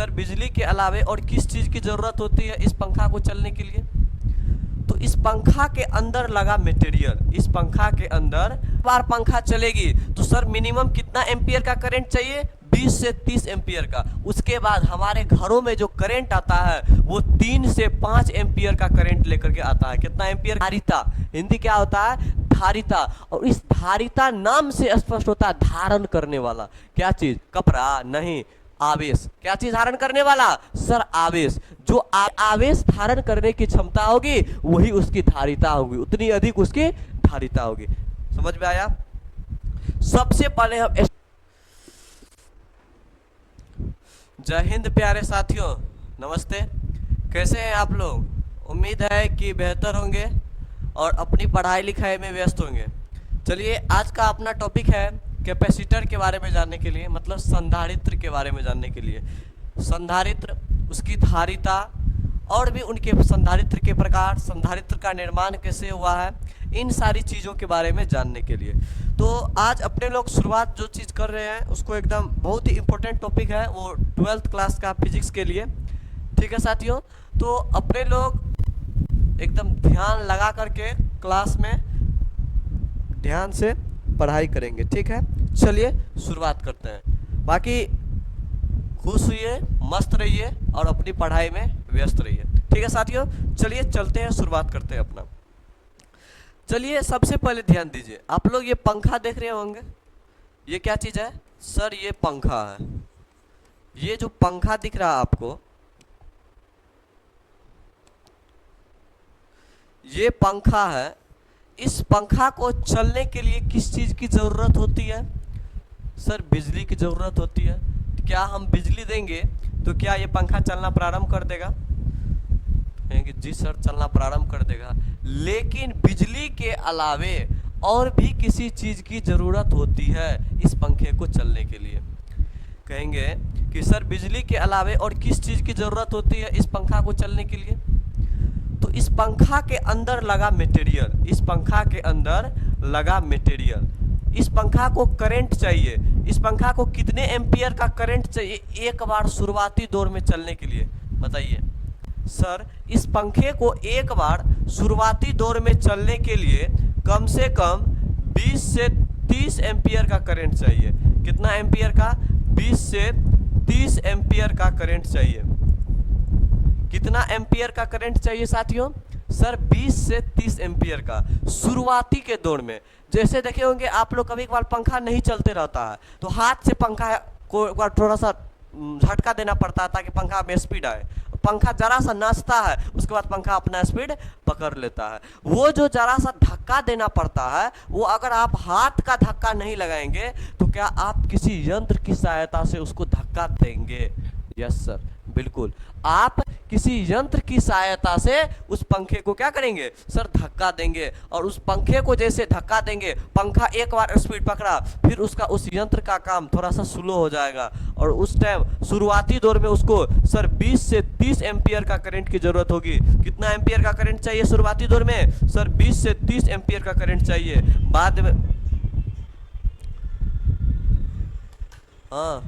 Sir बिजली के अलावे और किस चीज़ की ज़रूरत होती है इस पंखा को चलने के लिए? तो इस पंखा के अंदर लगा मटेरियल, इस पंखा के अंदर बार पंखा चलेगी तो सर मिनिमम कितना एम्पियर का करंट चाहिए? 20 से 30 एम्पियर का। उसके बाद हमारे घरों में जो करंट आता है वो 3 से 5 एम्पियर का करंट लेकर के आता है। कितना एम्पियर? धारिता। हिंदी क्या होता है? धारिता। और इस धारिता नाम से स्पष्ट होता है धारण करने वाला। क्या चीज? कपड़ा नहीं, आवेश। क्या चीज धारण करने वाला? सर आवेश। जो आवेश धारण करने की क्षमता होगी वही उसकी धारिता होगी, उतनी अधिक उसकी धारिता होगी। समझ में आया? सबसे पहले हम जय हिंद प्यारे साथियों, नमस्ते। कैसे हैं आप लोग? उम्मीद है कि बेहतर होंगे और अपनी पढ़ाई लिखाई में व्यस्त होंगे। चलिए आज का अपना टॉपिक है कैपेसिटर के बारे में जानने के लिए, मतलब संधारित्र के बारे में जानने के लिए। संधारित्र, उसकी धारिता और भी उनके संधारित्र के प्रकार, संधारित्र का निर्माण कैसे हुआ है, इन सारी चीज़ों के बारे में जानने के लिए। तो आज अपने लोग शुरुआत जो चीज़ कर रहे हैं उसको एकदम बहुत ही इम्पोर्टेंट टॉपिक है, वो 12th क्लास का फिजिक्स के लिए। ठीक है साथियों, तो अपने लोग एकदम ध्यान लगा करके क्लास में ध्यान से पढ़ाई करेंगे। ठीक है, चलिए शुरुआत करते हैं। बाकी खुश होइए, मस्त रहिए और अपनी पढ़ाई में व्यस्त रहिए। ठीक है साथियों, चलिए चलते हैं, शुरुआत करते हैं अपना। चलिए सबसे पहले ध्यान दीजिए, आप लोग ये पंखा देख रहे होंगे, ये क्या चीज़ है? सर ये पंखा है। ये जो पंखा दिख रहा है आपको, ये पंखा है। इस पंखा को चलने के लिए किस चीज़ की ज़रूरत होती है? सर बिजली की ज़रूरत होती है। क्या हम बिजली देंगे तो क्या ये पंखा चलना प्रारंभ कर देगा? कहेंगे जी सर चलना प्रारंभ कर देगा, लेकिन बिजली के अलावे और भी किसी चीज़ की ज़रूरत होती है इस पंखे को चलने के लिए। कहेंगे कि सर बिजली के अलावे और किस चीज़ की ज़रूरत होती है इस पंखा को चलने के लिए? तो इस पंखा के अंदर लगा मटेरियल, इस पंखा के अंदर लगा मटेरियल, इस पंखा को करंट चाहिए। इस पंखा को कितने एम्पियर का करंट चाहिए एक बार शुरुआती दौर में चलने के लिए? बताइए सर, इस पंखे को एक बार शुरुआती दौर में चलने के लिए कम से कम 20 से 30 एम्पियर का करंट चाहिए। कितना एम्पियर का? 20 से 30 एम्पियर का करंट चाहिए। कितना एम्पियर का करंट चाहिए साथियों? सर 20 से 30 एम्पियर का शुरुआती के दौर में। जैसे देखे होंगे आप लोग, कभी कभार पंखा नहीं चलते रहता है तो हाथ से पंखा को एक बार थोड़ा सा झटका देना पड़ता है ताकि पंखा में स्पीड आए। पंखा जरा सा नाचता है, उसके बाद पंखा अपना स्पीड पकड़ लेता है। वो जो जरा सा धक्का देना पड़ता है, वो अगर आप हाथ का धक्का नहीं लगाएंगे तो क्या आप किसी यंत्र की सहायता से उसको धक्का देंगे? यस सर, बिल्कुल। आप किसी यंत्र की सहायता से उस पंखे को क्या करेंगे? सर धक्का देंगे। और उस पंखे को जैसे धक्का देंगे, पंखा एक बार स्पीड पकड़ा, फिर उसका उस यंत्र का काम थोड़ा सा स्लो हो जाएगा और उस टाइम शुरुआती दौर में उसको सर 20 से 30 एम्पियर का करंट की जरूरत होगी। कितना एम्पियर का करंट चाहिए शुरुआती दौर में? सर 20 से 30 एम्पियर का करंट चाहिए। बाद में हाँ,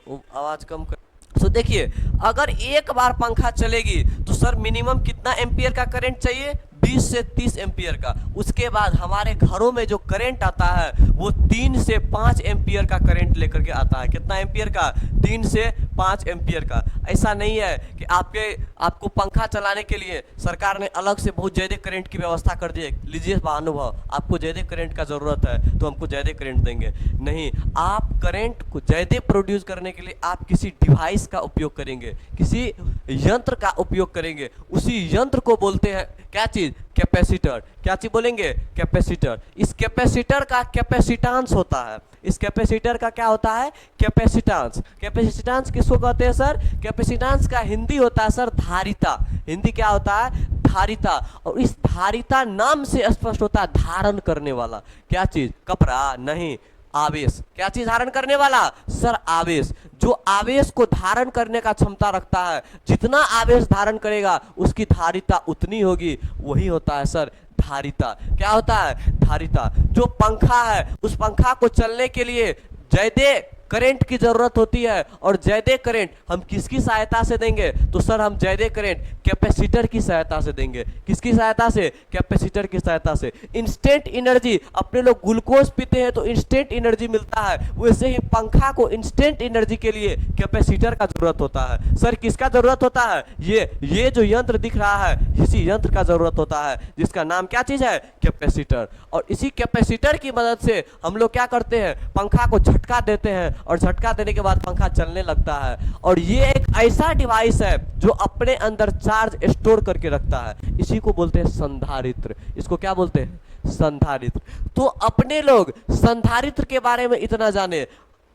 आवाज कम कर। तो देखिए, अगर एक बार पंखा चलेगी तो सर मिनिमम कितना एम्पियर का करंट चाहिए? 20 से 30 एम्पियर का। उसके बाद हमारे घरों में जो करंट आता है वो 3 से 5 एम्पियर का करंट लेकर के आता है। कितना एम्पियर का? 3 से 5 एम्पियर का। ऐसा नहीं है कि आपको पंखा चलाने के लिए सरकार ने अलग से बहुत ज़्यादा करंट की व्यवस्था कर दी है, लीजिए महानुभाव आपको ज़्यादा करंट का ज़रूरत है तो हमको ज़्यादा करंट देंगे। नहीं, आप करंट को ज़्यादा प्रोड्यूस करने के लिए आप किसी डिवाइस का उपयोग करेंगे, किसी यंत्र का उपयोग करेंगे। उसी यंत्र को बोलते हैं क्या चीज़? कैपेसिटर। क्या चीज बोलेंगे? कैपेसिटर। इस कैपेसिटर का कैपेसिटेंस होता है। इस कैपेसिटर का क्या होता है? कैपेसिटेंस। कैपेसिटेंस किसको कहते हैं सर? कैपेसिटेंस का हिंदी होता है सर धारिता। हिंदी क्या होता है? धारिता। और इस धारिता नाम से स्पष्ट होता है धारण करने वाला। क्या चीज? कपड़ा नहीं, आवेश। क्या चीज धारण करने वाला? सर आवेश। जो आवेश को धारण करने का क्षमता रखता है, जितना आवेश धारण करेगा उसकी धारिता उतनी होगी, वही होता है सर धारिता। क्या होता है? धारिता। जो पंखा है उस पंखा को चलने के लिए ज्यादा करंट की जरूरत होती है, और ज्यादा करंट हम किसकी सहायता से देंगे? तो सर हम ज्यादा करंट कैपेसिटर की सहायता से देंगे। किसकी सहायता से? कैपेसिटर की सहायता से। इंस्टेंट एनर्जी, अपने लोग ग्लूकोज पीते हैं तो इंस्टेंट एनर्जी मिलता है, वैसे ही पंखा को इंस्टेंट एनर्जी के लिए कैपेसिटर का जरूरत होता है। सर किसका जरूरत होता है? ये जो यंत्र दिख रहा है, इसी यंत्र का जरूरत होता है, जिसका नाम क्या चीज है? कैपेसिटर। और इसी कैपेसिटर की मदद से हम लोग क्या करते हैं? पंखा को झटका देते हैं, और झटका देने के बाद पंखा चलने लगता है। और ये एक ऐसा डिवाइस है जो अपने अंदर चार्ज स्टोर करके रखता है, इसी को बोलते हैं संधारित्र। इसको क्या बोलते हैं? संधारित्र। तो अपने लोग संधारित्र के बारे में इतना जाने,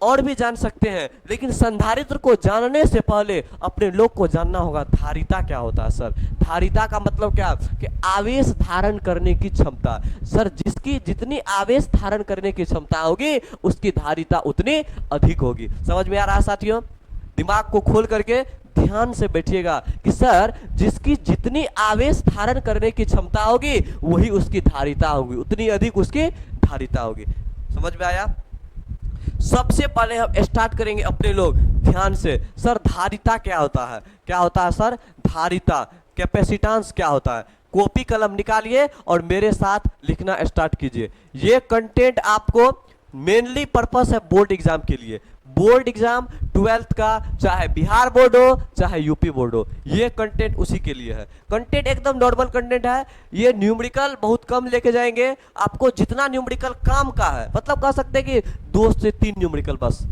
और भी जान सकते हैं, लेकिन संधारित्र को जानने से पहले अपने लोग को जानना होगा धारिता क्या होता है। सर धारिता का मतलब क्या? कि आवेश धारण करने की क्षमता। सर जिसकी जितनी आवेश धारण करने की क्षमता होगी, उसकी धारिता उतनी अधिक होगी। समझ में आ रहा है साथियों? दिमाग को खोल करके ध्यान से बैठिएगा कि सर जिसकी जितनी आवेश धारण करने की क्षमता होगी, वही उसकी धारिता होगी, उतनी अधिक उसकी धारिता होगी। समझ में आया? सबसे पहले हम स्टार्ट करेंगे अपने लोग ध्यान से। सर धारिता क्या होता है? क्या होता है सर? धारिता। कैपेसिटेंस क्या होता है? कॉपी कलम निकालिए और मेरे साथ लिखना स्टार्ट कीजिए। ये कंटेंट आपको मेनली पर्पस है बोर्ड एग्जाम के लिए। बोर्ड एग्जाम 12th का, चाहे बिहार बोर्ड हो चाहे यूपी बोर्ड हो, ये कंटेंट उसी के लिए है। कंटेंट एकदम नॉर्मल कंटेंट है। ये न्यूमेरिकल बहुत कम लेके जाएंगे आपको, जितना न्यूमेरिकल काम का है, मतलब कह सकते हैं कि 2 से 3 न्यूमेरिकल बस।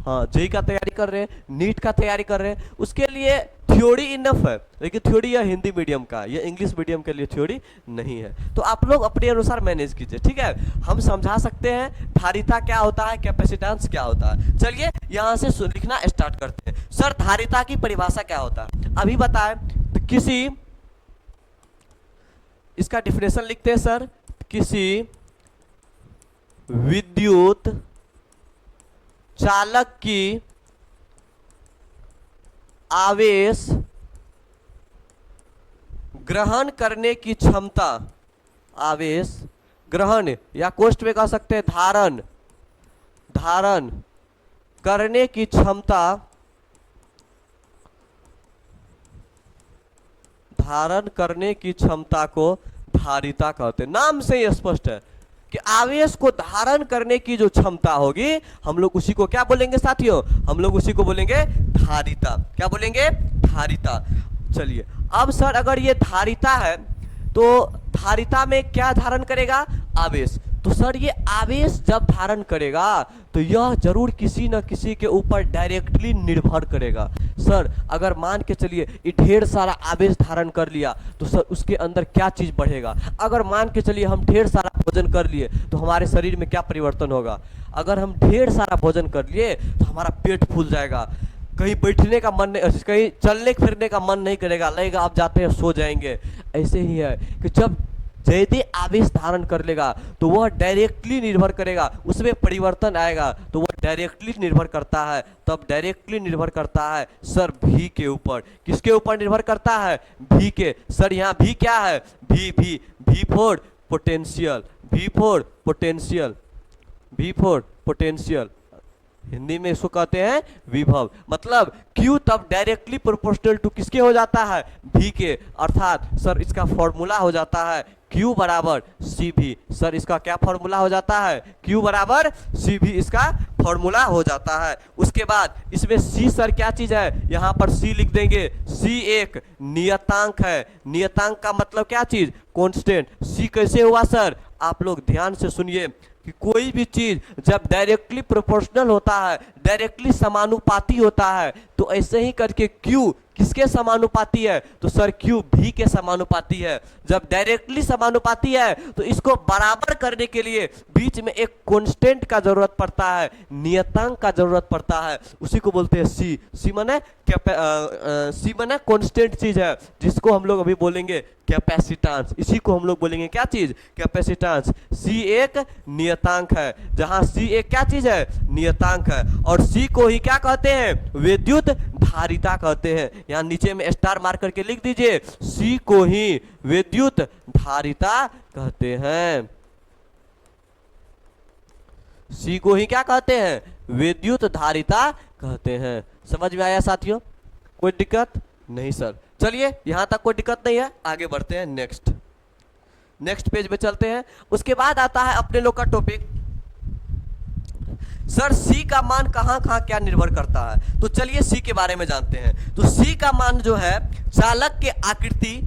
हाँ, जेई का तैयारी कर रहे हैं, नीट का तैयारी कर रहे हैं, उसके लिए थ्योरी इनफ है, लेकिन थ्योरी यह हिंदी मीडियम का, ये इंग्लिश मीडियम के लिए थ्योरी नहीं है। तो आप लोग अपने अनुसार मैनेज कीजिए, ठीक है? हम समझा सकते हैं धारिता क्या होता है, कैपेसिटेंस क्या होता है। चलिए यहां से लिखना स्टार्ट करते हैं। सर धारिता की परिभाषा क्या होता है अभी बताएं? तो किसी, इसका डिफिनेशन लिखते हैं सर, किसी विद्युत चालक की आवेश ग्रहण करने की क्षमता, आवेश ग्रहण या कोष्ठ में कह सकते हैं धारण करने की क्षमता, धारण करने की क्षमता को धारिता कहते हैं। नाम से ही स्पष्ट है कि आवेश को धारण करने की जो क्षमता होगी, हम लोग उसी को क्या बोलेंगे साथियों? हम लोग उसी को बोलेंगे धारिता। क्या बोलेंगे? धारिता। चलिए अब सर अगर ये धारिता है तो धारिता में क्या धारण करेगा? आवेश। तो सर ये आवेश जब धारण करेगा तो यह जरूर किसी न किसी के ऊपर डायरेक्टली निर्भर करेगा। सर अगर मान के चलिए ये ढेर सारा आवेश धारण कर लिया तो सर उसके अंदर क्या चीज बढ़ेगा? अगर मान के चलिए हम ढेर सारा भोजन कर लिए तो हमारे शरीर में क्या परिवर्तन होगा? अगर हम ढेर सारा भोजन कर लिए तो हमारा पेट फूल जाएगा, कहीं बैठने का मन नहीं, कहीं चलने फिरने का मन नहीं करेगा, लगेगा आप जाते हैं सो जाएंगे। ऐसे ही है कि जब जैसे आवेश धारण कर लेगा तो वह डायरेक्टली निर्भर करेगा, उसमें परिवर्तन आएगा तो वह डायरेक्टली निर्भर करता है। तब डायरेक्टली निर्भर करता है सर भी के ऊपर। किसके ऊपर निर्भर करता है? भी के। सर यहाँ भी क्या है? भी फॉर पोटेंशियल, भी फॉर पोटेंशियल, भी फॉर पोटेंशियल, हिंदी में इसको कहते हैं विभव। मतलब Q तब डायरेक्टली प्रोपोर्शनल टू किसके हो जाता है? V के। अर्थात सर इसका फॉर्मूला हो जाता है Q बराबर CV। सर इसका क्या फॉर्मूला हो जाता है? Q बराबर CV इसका फॉर्मूला हो जाता है। उसके बाद इसमें C सर क्या चीज है? यहाँ पर C लिख देंगे। C एक नियतांक है। नियतांक का मतलब क्या चीज? कांस्टेंट। C कैसे हुआ सर? आप लोग ध्यान से सुनिए कि कोई भी चीज जब डायरेक्टली प्रोपोर्शनल होता है, डायरेक्टली समानुपाती होता है, तो ऐसे ही करके Q किसके समानुपाती है? तो सर Q भी के समानुपाती है। जब डायरेक्टली समानुपाती है तो इसको बराबर करने के लिए बीच में एक कांस्टेंट का जरूरत पड़ता है, नियतांक का जरूरत पड़ता है, उसी को बोलते हैं C। C माने C माने कांस्टेंट चीज है, जिसको हम लोग अभी बोलेंगे कैपेसिटेंस। इसी को हम लोग बोलेंगे क्या चीज? कैपेसिटेंस। C एक नियतांक है, जहां C एक क्या चीज है? नियतांक है। और C को ही क्या कहते हैं? विद्युत धारिता कहते हैं। यहाँ नीचे में स्टार मार्क करके लिख दीजिए, C को ही विद्युत धारिता कहते हैं। C को ही क्या कहते हैं? विद्युत धारिता कहते हैं। समझ में आया साथियों? कोई दिक्कत नहीं सर। चलिए यहां तक कोई दिक्कत नहीं है, आगे बढ़ते हैं नेक्स्ट पेज पे चलते हैं। उसके बाद आता है अपने लोग का टॉपिक, सर सी का मान कहां कहां क्या निर्भर करता है। तो चलिए सी के बारे में जानते हैं। तो सी का मान जो है चालक के आकृति,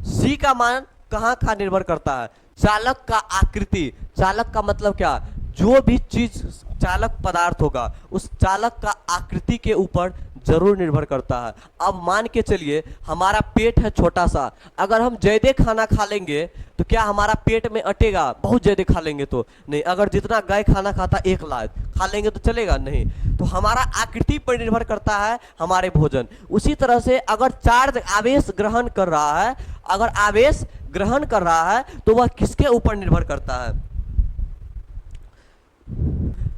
सी का मान कहां कहां निर्भर करता है? चालक का आकृति, चालक का मतलब क्या? जो भी चीज चालक पदार्थ होगा उस चालक का आकृति के ऊपर जरूर निर्भर करता है। अब मान के चलिए हमारा पेट है छोटा सा, अगर हम ज्यादा खाना खा लेंगे तो क्या हमारा पेट में अटेगा? बहुत ज्यादा खा लेंगे तो नहीं। अगर जितना गाय खाना खाता 1 लाख खा लेंगे तो चलेगा नहीं। तो हमारा आकृति पर निर्भर करता है हमारे भोजन। उसी तरह से अगर चार्ज आवेश ग्रहण कर रहा है, अगर आवेश ग्रहण कर रहा है तो वह किसके ऊपर निर्भर करता है?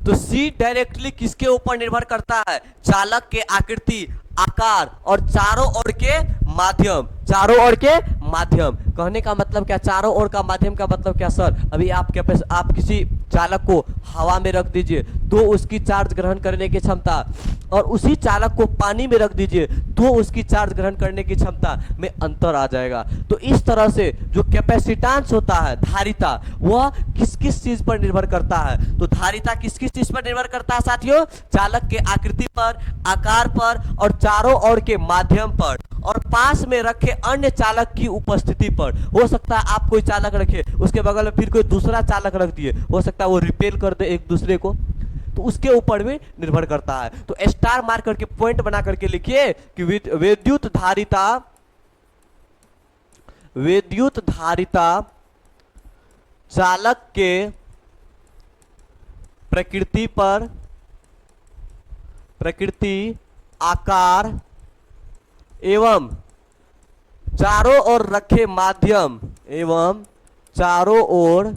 तो सी डायरेक्टली किसके ऊपर निर्भर करता है? चालक के आकृति, आकार और चारों ओर के माध्यम। चारों ओर के माध्यम कहने का मतलब क्या? चारों ओर का माध्यम का मतलब क्या सर? अभी आप किसी चालक को हवा में रख दीजिए तो उसकी चार्ज ग्रहण करने की क्षमता, और उसी चालक को पानी में रख दीजिए तो उसकी चार्ज ग्रहण करने की क्षमता में अंतर आ जाएगा। तो इस तरह से जो कैपेसिटेंस होता है, धारिता, वह किस किस चीज पर निर्भर करता है? तो धारिता किस किस चीज पर निर्भर करता है साथियों? चालक के आकृति पर, आकार पर और चारों ओर के माध्यम पर, और पास में रखे अन्य चालक की उपस्थिति पर। हो सकता है आप कोई चालक रखे, उसके बगल में फिर कोई दूसरा चालक रख दिए, हो सकता है वो रिपेल कर दे एक दूसरे को, तो उसके ऊपर भी निर्भर करता है। तो स्टार मार्क करके पॉइंट बना करके लिखिए कि विद्युत धारिता चालक के प्रकृति, आकार एवं चारों ओर रखे माध्यम, एवं चारों ओर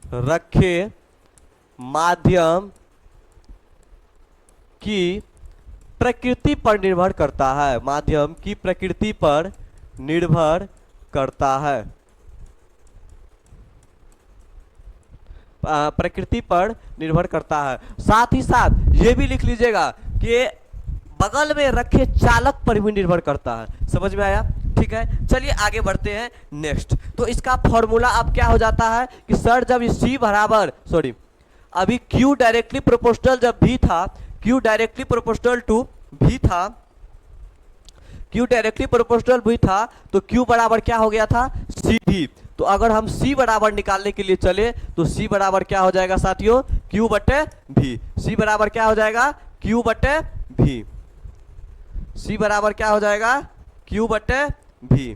रखे माध्यम की प्रकृति पर निर्भर करता है। माध्यम की प्रकृति पर निर्भर करता है, प्रकृति पर निर्भर करता है। साथ ही साथ ये भी लिख लीजिएगा कि बगल में रखे चालक पर भी निर्भर करता है। समझ में आया? ठीक है, चलिए आगे बढ़ते हैं नेक्स्ट। तो इसका फॉर्मूला अब क्या हो जाता है कि सर जब सी बराबर अभी Q डायरेक्टली प्रोपोर्शनल जब भी था, Q डायरेक्टली प्रोपोर्शनल टू भी था, Q डायरेक्टली प्रोपोर्शनल भी था, तो Q बराबर क्या हो गया था? C भी। तो अगर हम C बराबर निकालने के लिए चले तो C बराबर क्या हो जाएगा साथियों? Q बटे V। C बराबर क्या हो जाएगा? Q बटे V। C बराबर क्या हो जाएगा? Q बटे V।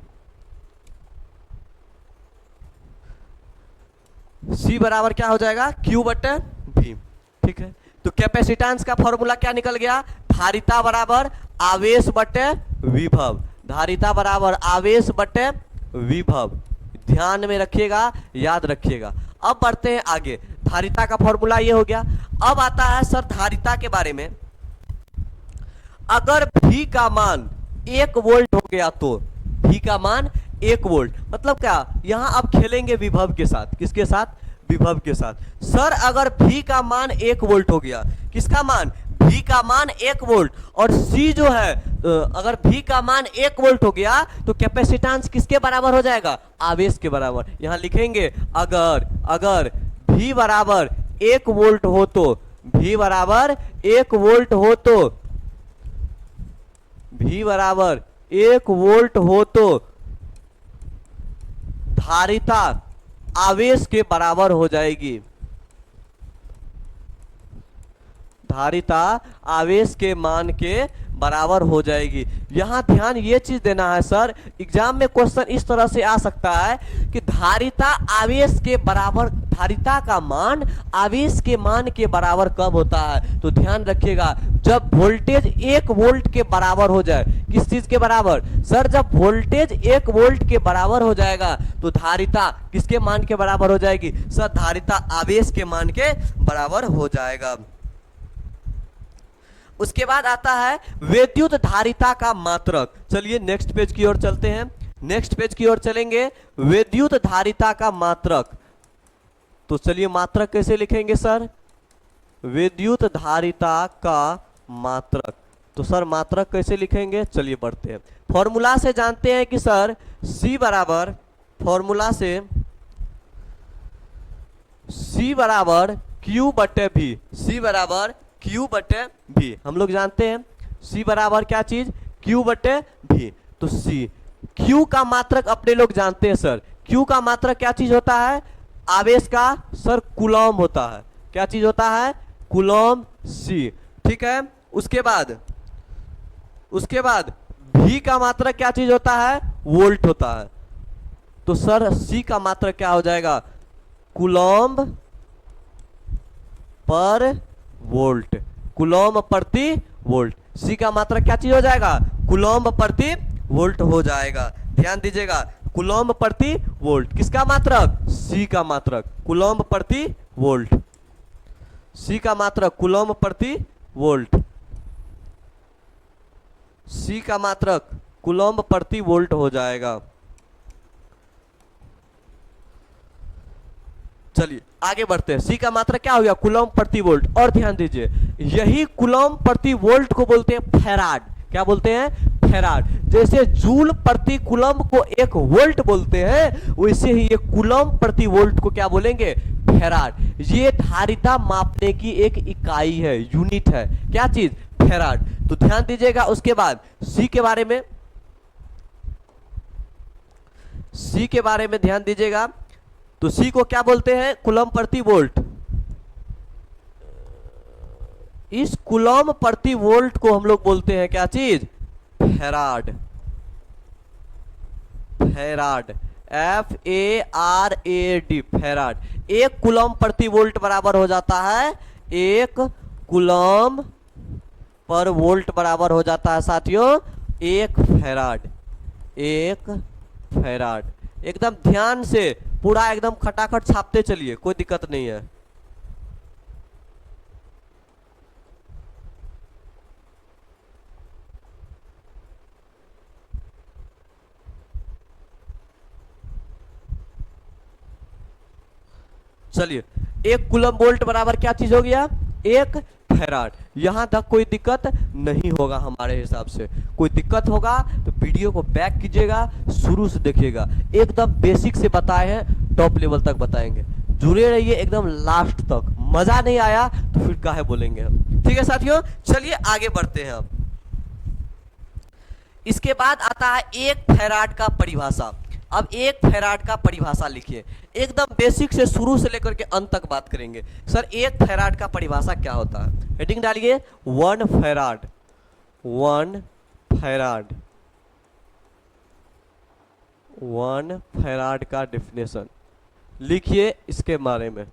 C बराबर क्या हो जाएगा? Q बटे V। ठीक है, तो कैपेसिटेंस का फॉर्मूला क्या निकल गया? धारिता बराबर आवेश बटे विभव। धारिता बराबर आवेश बटे विभव। ध्यान में रखिएगा, याद रखिएगा। अब बढ़ते हैं आगे। धारिता का फॉर्मूला ये हो गया। अब आता है सर धारिता के बारे में। अगर V का मान 1 वोल्ट हो गया तो V का मान 1 वोल्ट, मतलब क्या? यहां आप खेलेंगे विभव के साथ। किसके साथ? विभव के साथ। सर अगर V का मान 1 वोल्ट हो गया, किसका मान? V का मान 1 वोल्ट, और C जो है अगर V का मान 1 वोल्ट हो गया तो कैपेसिटेंस किसके बराबर हो जाएगा? आवेश के बराबर। यहां लिखेंगे अगर V बराबर 1 वोल्ट हो तो, V बराबर 1 वोल्ट हो तो, V बराबर 1 वोल्ट हो तो धारिता आवेश के बराबर हो जाएगी। धारिता आवेश के मान के बराबर हो जाएगी। यहां ध्यान ये चीज देना है सर, एग्जाम में क्वेश्चन इस तरह से आ सकता है कि धारिता आवेश के बराबर, धारिता का मान आवेश के मान के बराबर कब होता है? तो ध्यान रखिएगा, जब वोल्टेज 1 वोल्ट के बराबर हो जाए। किस चीज के बराबर? सर जब वोल्टेज 1 वोल्ट के बराबर हो जाएगा तो धारिता किसके मान के बराबर हो जाएगी? सर धारिता आवेश के मान के बराबर हो जाएगा। उसके बाद आता है विद्युत धारिता का मात्रक। चलिए नेक्स्ट पेज की ओर चलते हैं। नेक्स्ट पेज की ओर चलेंगे, विद्युत धारिता का मात्रक। तो चलिए मात्रक कैसे लिखेंगे सर? विद्युत धारिता का मात्रक। तो सर मात्रक कैसे लिखेंगे, चलिए बढ़ते हैं। फॉर्मूला से जानते हैं कि सर C बराबर, फॉर्मूला से C बराबर Q बटे V, C बराबर Q बटे V। हम लोग जानते हैं C बराबर क्या चीज, Q बटे V। तो C, Q का मात्रक अपने लोग जानते हैं सर, Q का मात्रक क्या चीज होता है, आवेश का सर कूलॉम होता है। क्या चीज होता है, कूलॉम C, ठीक है। उसके बाद V का मात्रक क्या चीज होता है, वोल्ट होता है। तो सर C का मात्रक क्या हो जाएगा, कूलॉम पर वोल्ट, कूलॉम प्रति वोल्ट। C का मात्रक क्या चीज हो जाएगा, कूलॉम प्रति वोल्ट हो जाएगा। ध्यान दीजिएगा, कूलॉम प्रति वोल्ट, किसका मात्रक, C का मात्रक, कूलॉम प्रति वोल्ट। C का मात्रक कूलॉम प्रति वोल्ट, C का मात्रक कूलॉम प्रति वोल्ट हो जाएगा। चलिए आगे बढ़ते हैं। C का मात्रक क्या हो गया, कूलॉम प्रति वोल्ट। और ध्यान दीजिए, यही कूलॉम प्रति वोल्ट को बोलते हैं फैराड। क्या बोलते हैं, फैराड। जैसे जूल प्रति कूलॉम को 1 वोल्ट बोलते हैं, वैसे ही ये कूलॉम प्रति वोल्ट को क्या बोलेंगे, फैराड। ये धारिता मापने की एक इकाई है, यूनिट है। क्या चीज, फैराड। तो ध्यान दीजिएगा, उसके बाद C के बारे में ध्यान दीजिएगा। तो C को क्या बोलते हैं, कूलॉम प्रति वोल्ट। इस कूलॉम प्रति वोल्ट को हम लोग बोलते हैं क्या चीज, farad. Farad, FARAD, farad. 1 Coulomb प्रति वोल्ट बराबर हो जाता है, 1 कूलॉम पर वोल्ट बराबर हो जाता है साथियों 1 फैराड। 1 फैराड। एकदम ध्यान से पूरा एकदम खटाखट छापते चलिए, कोई दिक्कत नहीं है। चलिए, 1 कूलम वोल्ट बराबर क्या चीज हो गया, 1 फैराड। यहां तक कोई दिक्कत नहीं होगा हमारे हिसाब से। कोई दिक्कत होगा तो वीडियो को बैक कीजिएगा, शुरू से देखिएगा। एकदम बेसिक से बताए हैं, टॉप लेवल तक बताएंगे। जुड़े रहिए एकदम लास्ट तक। मजा नहीं आया तो फिर काहे बोलेंगे हम। ठीक है साथियों, चलिए आगे बढ़ते हैं। अब इसके बाद आता है 1 फैराड का परिभाषा। अब 1 फैराड का परिभाषा लिखिए। एकदम बेसिक से शुरू से लेकर के अंत तक बात करेंगे। सर 1 फैराड का परिभाषा क्या होता है, हेडिंग डालिए 1 फैराड। 1 फैराड, 1 फैराड का डेफिनेशन लिखिए। इसके बारे में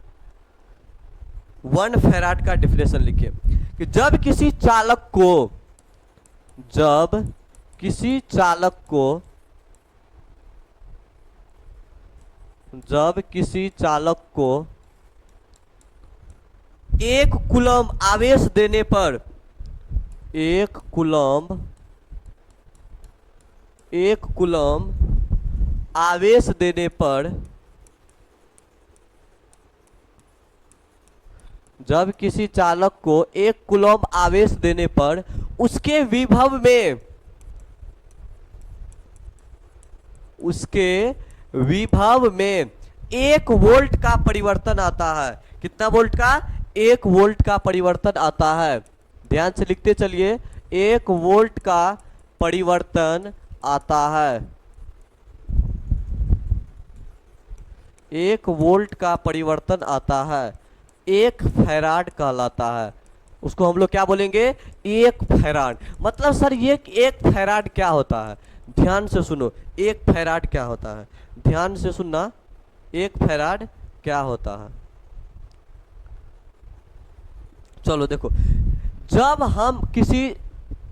1 फैराड का डेफिनेशन लिखिए कि जब किसी चालक को 1 कूलम आवेश देने पर 1 कूलम आवेश देने पर, जब किसी चालक को 1 कूलम आवेश देने पर उसके विभव में 1 वोल्ट का परिवर्तन आता है। कितना वोल्ट का, 1 वोल्ट का परिवर्तन आता है। ध्यान से लिखते चलिए, 1 वोल्ट का परिवर्तन आता है। 1 वोल्ट का परिवर्तन आता है, 1 फैराड कहलाता है। उसको हम लोग क्या बोलेंगे, 1 फैराड। मतलब सर ये 1 फैराड क्या होता है, ध्यान से सुनो। 1 फैराड क्या होता है, ध्यान से सुनना। 1 फैराड क्या होता है, चलो देखो। जब हम किसी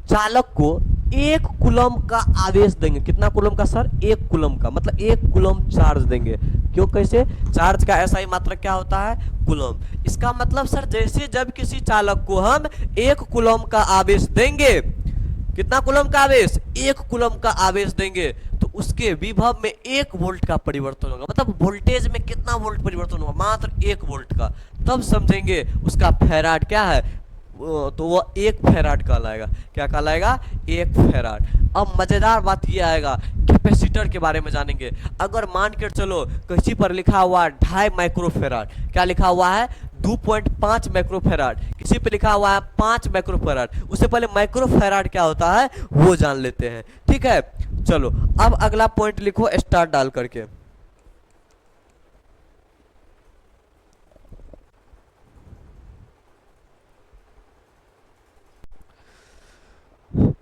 चालक को 1 कूलम का आवेश देंगे, कितना कूलम का सर, 1 कूलम का, मतलब 1 कूलम चार्ज देंगे। क्यों, कैसे, चार्ज का ऐसा ही मात्रक क्या होता है, कूलम। इसका मतलब सर जैसे जब किसी चालक को हम 1 कूलम का आवेश देंगे, कितना कूलम का आवेश, 1 कूलम का आवेश देंगे, तो उसके विभव में 1 वोल्ट का परिवर्तन होगा, मतलब वोल्टेज में कितना वोल्ट परिवर्तन होगा, मात्र 1 वोल्ट का, तब समझेंगे उसका फैराड क्या है, तो वो 1 फैराड कहलाएगा। क्या कहलाएगा, 1 फैराड। अब मजेदार बात ये आएगा, कैपेसिटर के बारे में जानेंगे। अगर मान के चलो किसी पर लिखा हुआ 2.5 माइक्रोफैराड, क्या लिखा हुआ है, 2.5 माइक्रोफैराड, किसी पे लिखा हुआ है 5 माइक्रोफैराड, उससे पहले माइक्रोफैराड क्या होता है वो जान लेते हैं। ठीक है, चलो अब अगला पॉइंट लिखो स्टार डाल करके।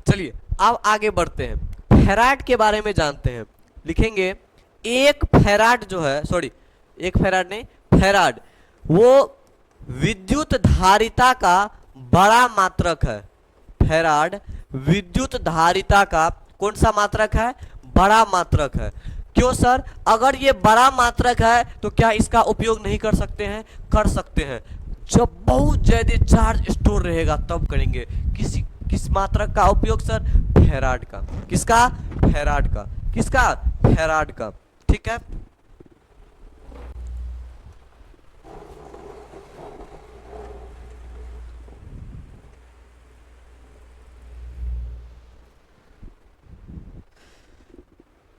चलिए अब आगे बढ़ते हैं, फैराड के बारे में जानते हैं। लिखेंगे 1 फैराड जो है, सॉरी 1 फैराड नहीं, फैराड वो विद्युत धारिता का बड़ा मात्रक है। फैराड विद्युत धारिता का कौन सा मात्रक है, बड़ा मात्रक है। क्यों सर, अगर ये बड़ा मात्रक है तो क्या इसका उपयोग नहीं कर सकते हैं, कर सकते हैं। जब बहुत ज्यादा चार्ज स्टोर रहेगा तब करेंगे। किस मात्रक का उपयोग सर, फैराड का। किसका, फैराड का। किसका, फैराड का। ठीक है,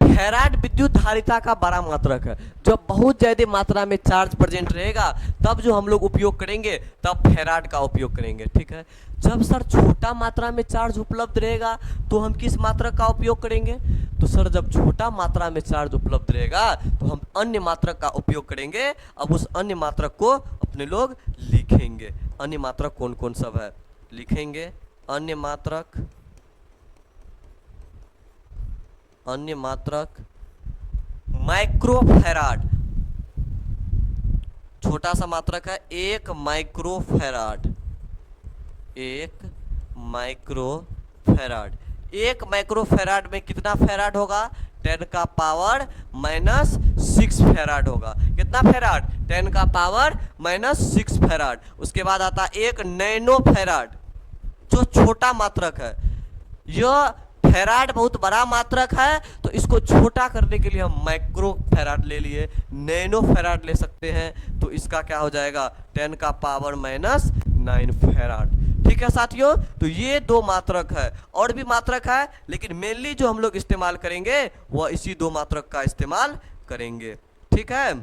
फैराड विद्युत धारिता का बड़ा मात्रक है। जब बहुत ज्यादा मात्रा में चार्ज प्रेजेंट रहेगा तब जो हम लोग उपयोग करेंगे, तब फैराड का उपयोग करेंगे। ठीक है, जब सर छोटा मात्रा में चार्ज उपलब्ध रहेगा तो हम किस मात्रक का उपयोग करेंगे, तो सर जब छोटा मात्रा में चार्ज उपलब्ध रहेगा तो हम अन्य मात्रक का उपयोग करेंगे। अब उस अन्य मात्रक को अपने लोग लिखेंगे। अन्य मात्रक कौन कौन सब है, लिखेंगे अन्य मात्रक। अन्य मात्रक माइक्रोफैराड, छोटा सा मात्रक है 1 माइक्रोफैराड। 1 माइक्रोफैराड, 1 माइक्रोफैराड में कितना फैराड होगा, 10 का पावर माइनस 6 फैराड होगा। कितना फैराड, 10 का पावर माइनस 6 फैराड। उसके बाद आता है 1 नैनो फैराड, जो छोटा मात्रक है। यह फैराड बहुत बड़ा मात्रक है तो इसको छोटा करने के लिए हम माइक्रो फैराड ले लिए, नैनो फैराड ले सकते हैं। तो इसका क्या हो जाएगा, 10 का पावर माइनस 9 फैराड। ठीक है साथियों, तो ये 2 मात्रक है। और भी मात्रक है लेकिन मेनली जो हम लोग इस्तेमाल करेंगे वह इसी 2 मात्रक का इस्तेमाल करेंगे। ठीक है,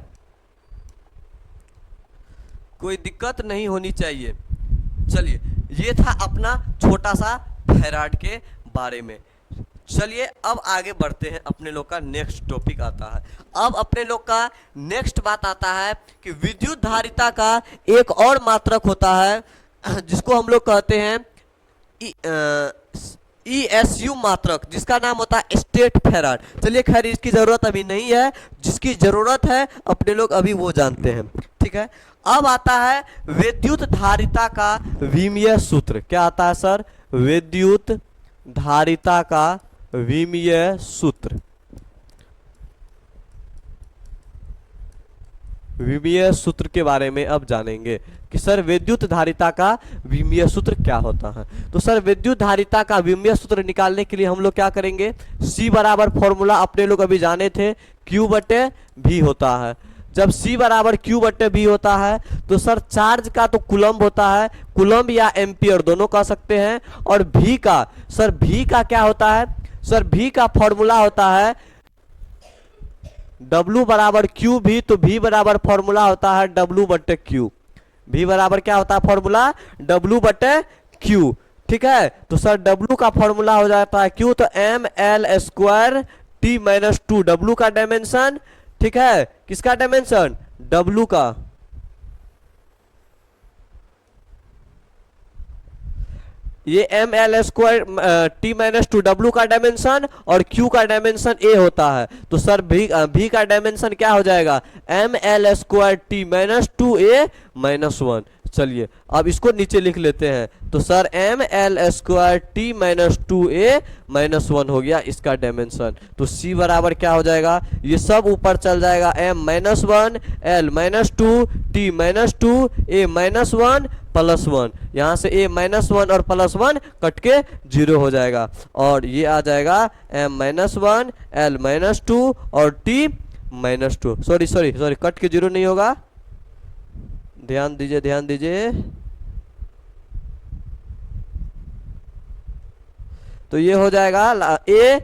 कोई दिक्कत नहीं होनी चाहिए। चलिए, ये था अपना छोटा सा फैराड के बारे में। चलिए अब आगे बढ़ते हैं, अपने लोग का नेक्स्ट टॉपिक आता है। अब अपने लोग का नेक्स्ट बात आता है कि विद्युत धारिता का एक और मात्रक होता है जिसको हम लोग कहते हैं ESU मात्रक, जिसका नाम होता है स्टेट फैराड। चलिए खैर इसकी जरूरत अभी नहीं है, जिसकी जरूरत है अपने लोग अभी वो जानते हैं। ठीक है, अब आता है विद्युत धारिता का विमीय सूत्र। क्या आता है सर, विद्युत धारिता का विमीय सूत्र। विमीय सूत्र के बारे में अब जानेंगे कि सर विद्युत धारिता का विमीय सूत्र क्या होता है। तो सर विद्युत धारिता का विमीय सूत्र निकालने के लिए हम लोग क्या करेंगे, C बराबर फॉर्मूला अपने लोग अभी जाने थे, Q बटे V होता है। जब C बराबर Q बटे V होता है तो सर चार्ज का तो कूलम्ब होता है, कूलम्ब या एम्पियर दोनों कह सकते हैं। और V का, सर V का क्या होता है, सर V का फॉर्मूला होता है W बराबर क्यू भी। तो V बराबर फॉर्मूला होता है W बटे Q। V बराबर क्या होता है फॉर्मूला, W बटे Q। ठीक है, तो सर W का फॉर्मूला हो जाता है Q, तो ml² T माइनस 2। W का डायमेंशन, ठीक है, किसका डायमेंशन, W का। ये ml² T माइनस 2 W का डायमेंशन और Q का डायमेंशन A होता है। तो सर V का डायमेंशन क्या हो जाएगा, ml² T minus 2A minus 1। चलिए अब इसको नीचे लिख लेते हैं। तो sir M L square T minus two A minus one हो गया इसका डायमेंशन। तो सी बराबर क्या हो जाएगा, ये सब ऊपर चल जाएगा, M minus one, L minus two, T minus two, A minus one plus one. यहाँ से ए माइनस वन और प्लस वन कट के जीरो हो जाएगा, और ये आ जाएगा M minus one, L minus two और T minus two. Sorry sorry sorry, cut के जीरो नहीं होगा, ध्यान दीजिए ध्यान दीजिए। तो ये हो जाएगा ए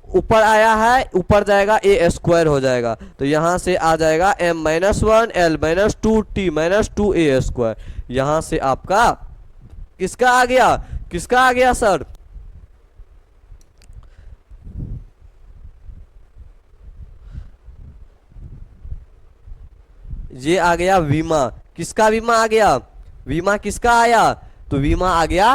ऊपर आया है, ऊपर जाएगा ए स्क्वायर हो जाएगा। तो यहां से आ जाएगा M minus one, L minus two, T minus two, A square. यहां से आपका किसका आ गया, किसका आ गया सर, ये आ गया वीमा। किसका वीमा आ गया, वीमा किसका आया, तो वीमा आ गया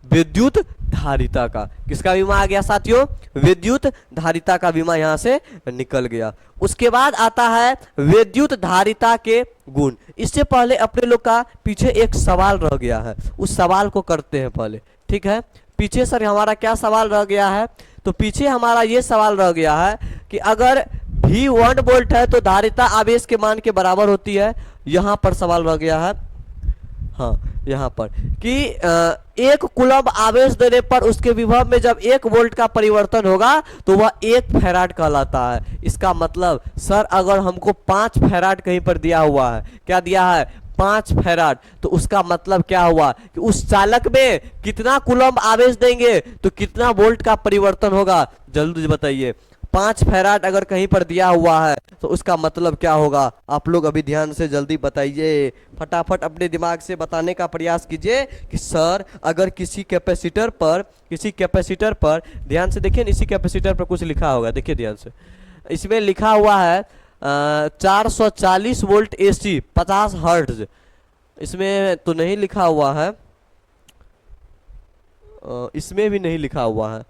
विद्युत धारिता का। किसका बीमा आ गया साथियों, विद्युत धारिता का बीमा यहां से निकल गया। उसके बाद आता है विद्युत धारिता के गुण। इससे पहले अपने लोग का पीछे एक सवाल रह गया है, उस सवाल को करते हैं पहले, ठीक है। पीछे सर हमारा क्या सवाल रह गया है, तो पीछे हमारा ये सवाल रह गया है कि अगर V 1 वोल्ट है तो धारिता आवेश के मान के बराबर होती है। यहां पर सवाल रह गया है, हाँ यहाँ पर कि एक कूलम्ब आवेश देने पर उसके विभव में जब 1 वोल्ट का परिवर्तन होगा तो वह 1 फैराड कहलाता है। इसका मतलब सर अगर हमको 5 फैराड कहीं पर दिया हुआ है, क्या दिया है, 5 फैराड, तो उसका मतलब क्या हुआ कि उस चालक में कितना कूलम्ब आवेश देंगे तो कितना वोल्ट का परिवर्तन होगा, जल्दी बताइए। 5 फैराड अगर कहीं पर दिया हुआ है तो उसका मतलब क्या होगा, आप लोग अभी ध्यान से जल्दी बताइए, फटाफट अपने दिमाग से बताने का प्रयास कीजिए कि सर अगर किसी कैपेसिटर पर ध्यान से देखिए, इसी कैपेसिटर पर कुछ लिखा होगा, देखिए ध्यान से, इसमें लिखा हुआ है 440 वोल्ट AC 50 हर्ट्ज। इसमें तो नहीं लिखा हुआ है, इसमें भी नहीं लिखा हुआ है,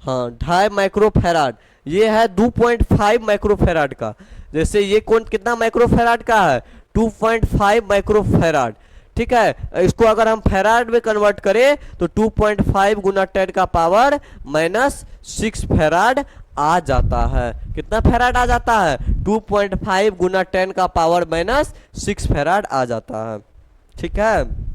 हाँ 2.5 माइक्रोफैराड, ये है 2.5 माइक्रोफैराड का। जैसे ये कौन कितना माइक्रोफैराड का है, 2.5 माइक्रोफैराड, ठीक है। इसको अगर हम फैराड में कन्वर्ट करें तो 2.5 गुना 10 का पावर माइनस 6 फैराड आ जाता है। कितना फैराड आ जाता है, 2.5 गुना 10 का पावर माइनस 6 फैराड आ जाता है, ठीक है।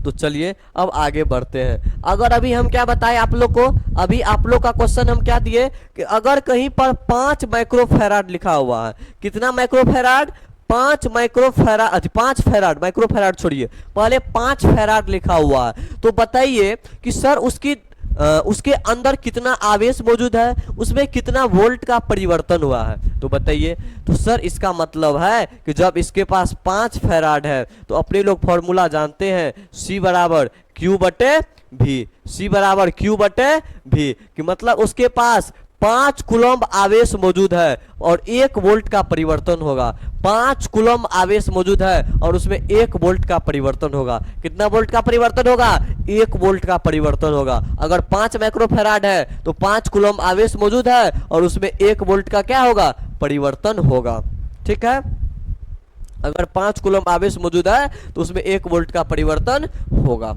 तो चलिए अब आगे बढ़ते हैं। अगर अभी हम क्या बताएं आप लोग को, अभी आप लोग का क्वेश्चन हम क्या दिए कि अगर कहीं पर 5 माइक्रोफैराड लिखा हुआ है, कितना माइक्रोफैराड, 5 माइक्रोफैराड, 5 फैराड, माइक्रोफैराड छोड़िए, पहले 5 फैराड लिखा हुआ है, तो बताइए कि सर उसके अंदर कितना आवेश मौजूद है, उसमें कितना वोल्ट का परिवर्तन हुआ है, तो बताइए। तो सर इसका मतलब है कि जब इसके पास 5 फैराड है तो अपने लोग फॉर्मूला जानते हैं, C बराबर Q बटे V, C बराबर Q बटे V, कि मतलब उसके पास 5 कूलम्ब आवेश मौजूद है और 1 वोल्ट का परिवर्तन होगा। 5 कूलम्ब आवेश मौजूद है और उसमें 1 वोल्ट का परिवर्तन होगा। कितना वोल्ट का परिवर्तन होगा, 1 वोल्ट का परिवर्तन होगा। अगर 5 माइक्रोफैराड है तो 5 कूलम्ब आवेश मौजूद है और उसमें 1 वोल्ट का क्या होगा, परिवर्तन होगा, ठीक है। अगर 5 कूलम्ब आवेश मौजूद है तो उसमें 1 वोल्ट का परिवर्तन होगा।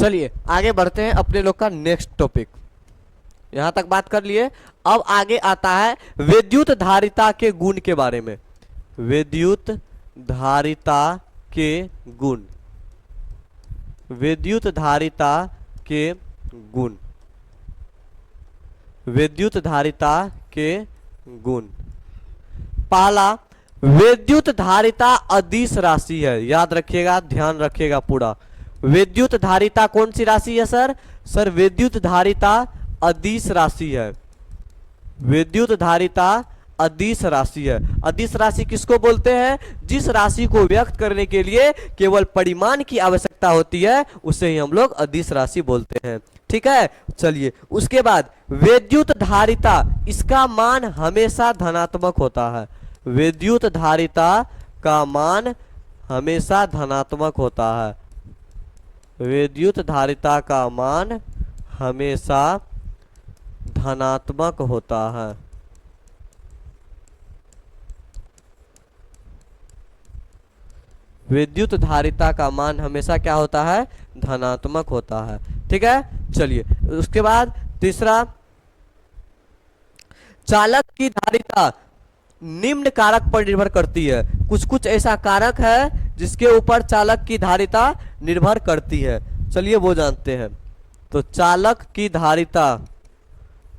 चलिए आगे बढ़ते हैं अपने लोग का नेक्स्ट टॉपिक। यहां तक बात कर लिए, अब आगे आता है विद्युत धारिता के गुण के बारे में। विद्युत धारिता के गुण, विद्युत धारिता के गुण, विद्युत धारिता के गुण। पहला, विद्युत धारिता अदिश राशि है। याद रखिएगा, ध्यान रखिएगा पूरा। विद्युत धारिता कौन सी राशि है सर? सर विद्युत धारिता अदिश राशि है। विद्युत धारिता अदिश राशि है। अदिश राशि किसको बोलते हैं? जिस राशि को व्यक्त करने के लिए केवल परिमाण की आवश्यकता होती है उसे ही हम लोग अदिश राशि बोलते हैं। ठीक है, चलिए उसके बाद विद्युत धारिता, इसका मान हमेशा धनात्मक होता है। विद्युत धारिता का मान हमेशा धनात्मक होता है। विद्युत धारिता का मान हमेशा धनात्मक होता है। विद्युत धारिता का मान हमेशा क्या होता है? धनात्मक होता है। ठीक है, चलिए उसके बाद तीसरा, चालक की धारिता निम्न कारक पर निर्भर करती है। कुछ कुछ ऐसा कारक है जिसके ऊपर चालक की धारिता निर्भर करती है। चलिए वो जानते हैं। तो चालक की धारिता,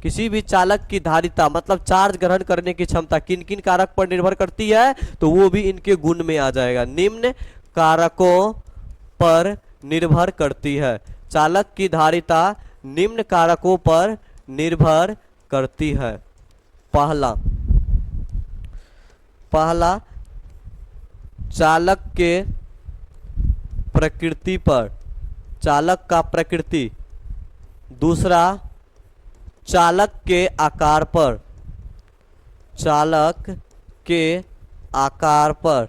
किसी भी चालक की धारिता मतलब चार्ज ग्रहण करने की क्षमता किन किन कारक पर निर्भर करती है? तो वो भी इनके गुण में आ जाएगा। निम्न कारकों पर निर्भर करती है। चालक की धारिता निम्न कारकों पर निर्भर करती है। पहला चालक के प्रकृति पर, चालक का प्रकृति। दूसरा चालक के आकार पर, चालक के आकार पर।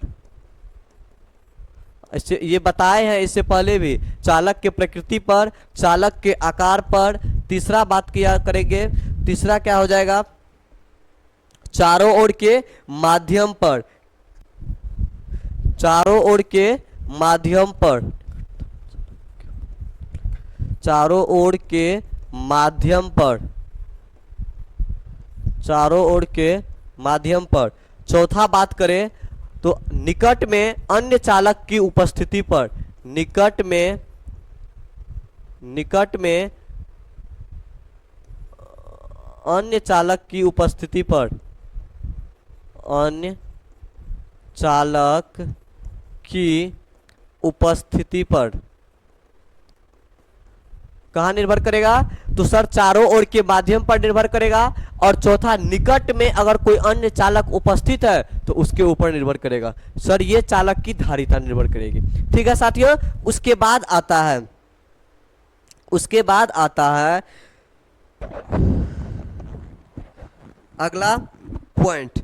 इससे ये बताए हैं इससे पहले भी, चालक के प्रकृति पर, चालक के आकार पर। तीसरा बात किया करेंगे, तीसरा क्या हो जाएगा? चारों ओर के माध्यम पर, चारों ओर के माध्यम पर, चारों ओर के माध्यम पर, चारों ओर के माध्यम पर। चौथा बात करें तो निकट में अन्य चालक की उपस्थिति पर, निकट में अन्य चालक की उपस्थिति पर, अन्य चालक की उपस्थिति पर। कहां निर्भर करेगा? तो सर चारों ओर के माध्यम पर निर्भर करेगा। और चौथा, निकट में अगर कोई अन्य चालक उपस्थित है तो उसके ऊपर निर्भर करेगा। सर ये चालक की धारिता निर्भर करेगी। ठीक है साथियों, उसके बाद आता है अगला पॉइंट।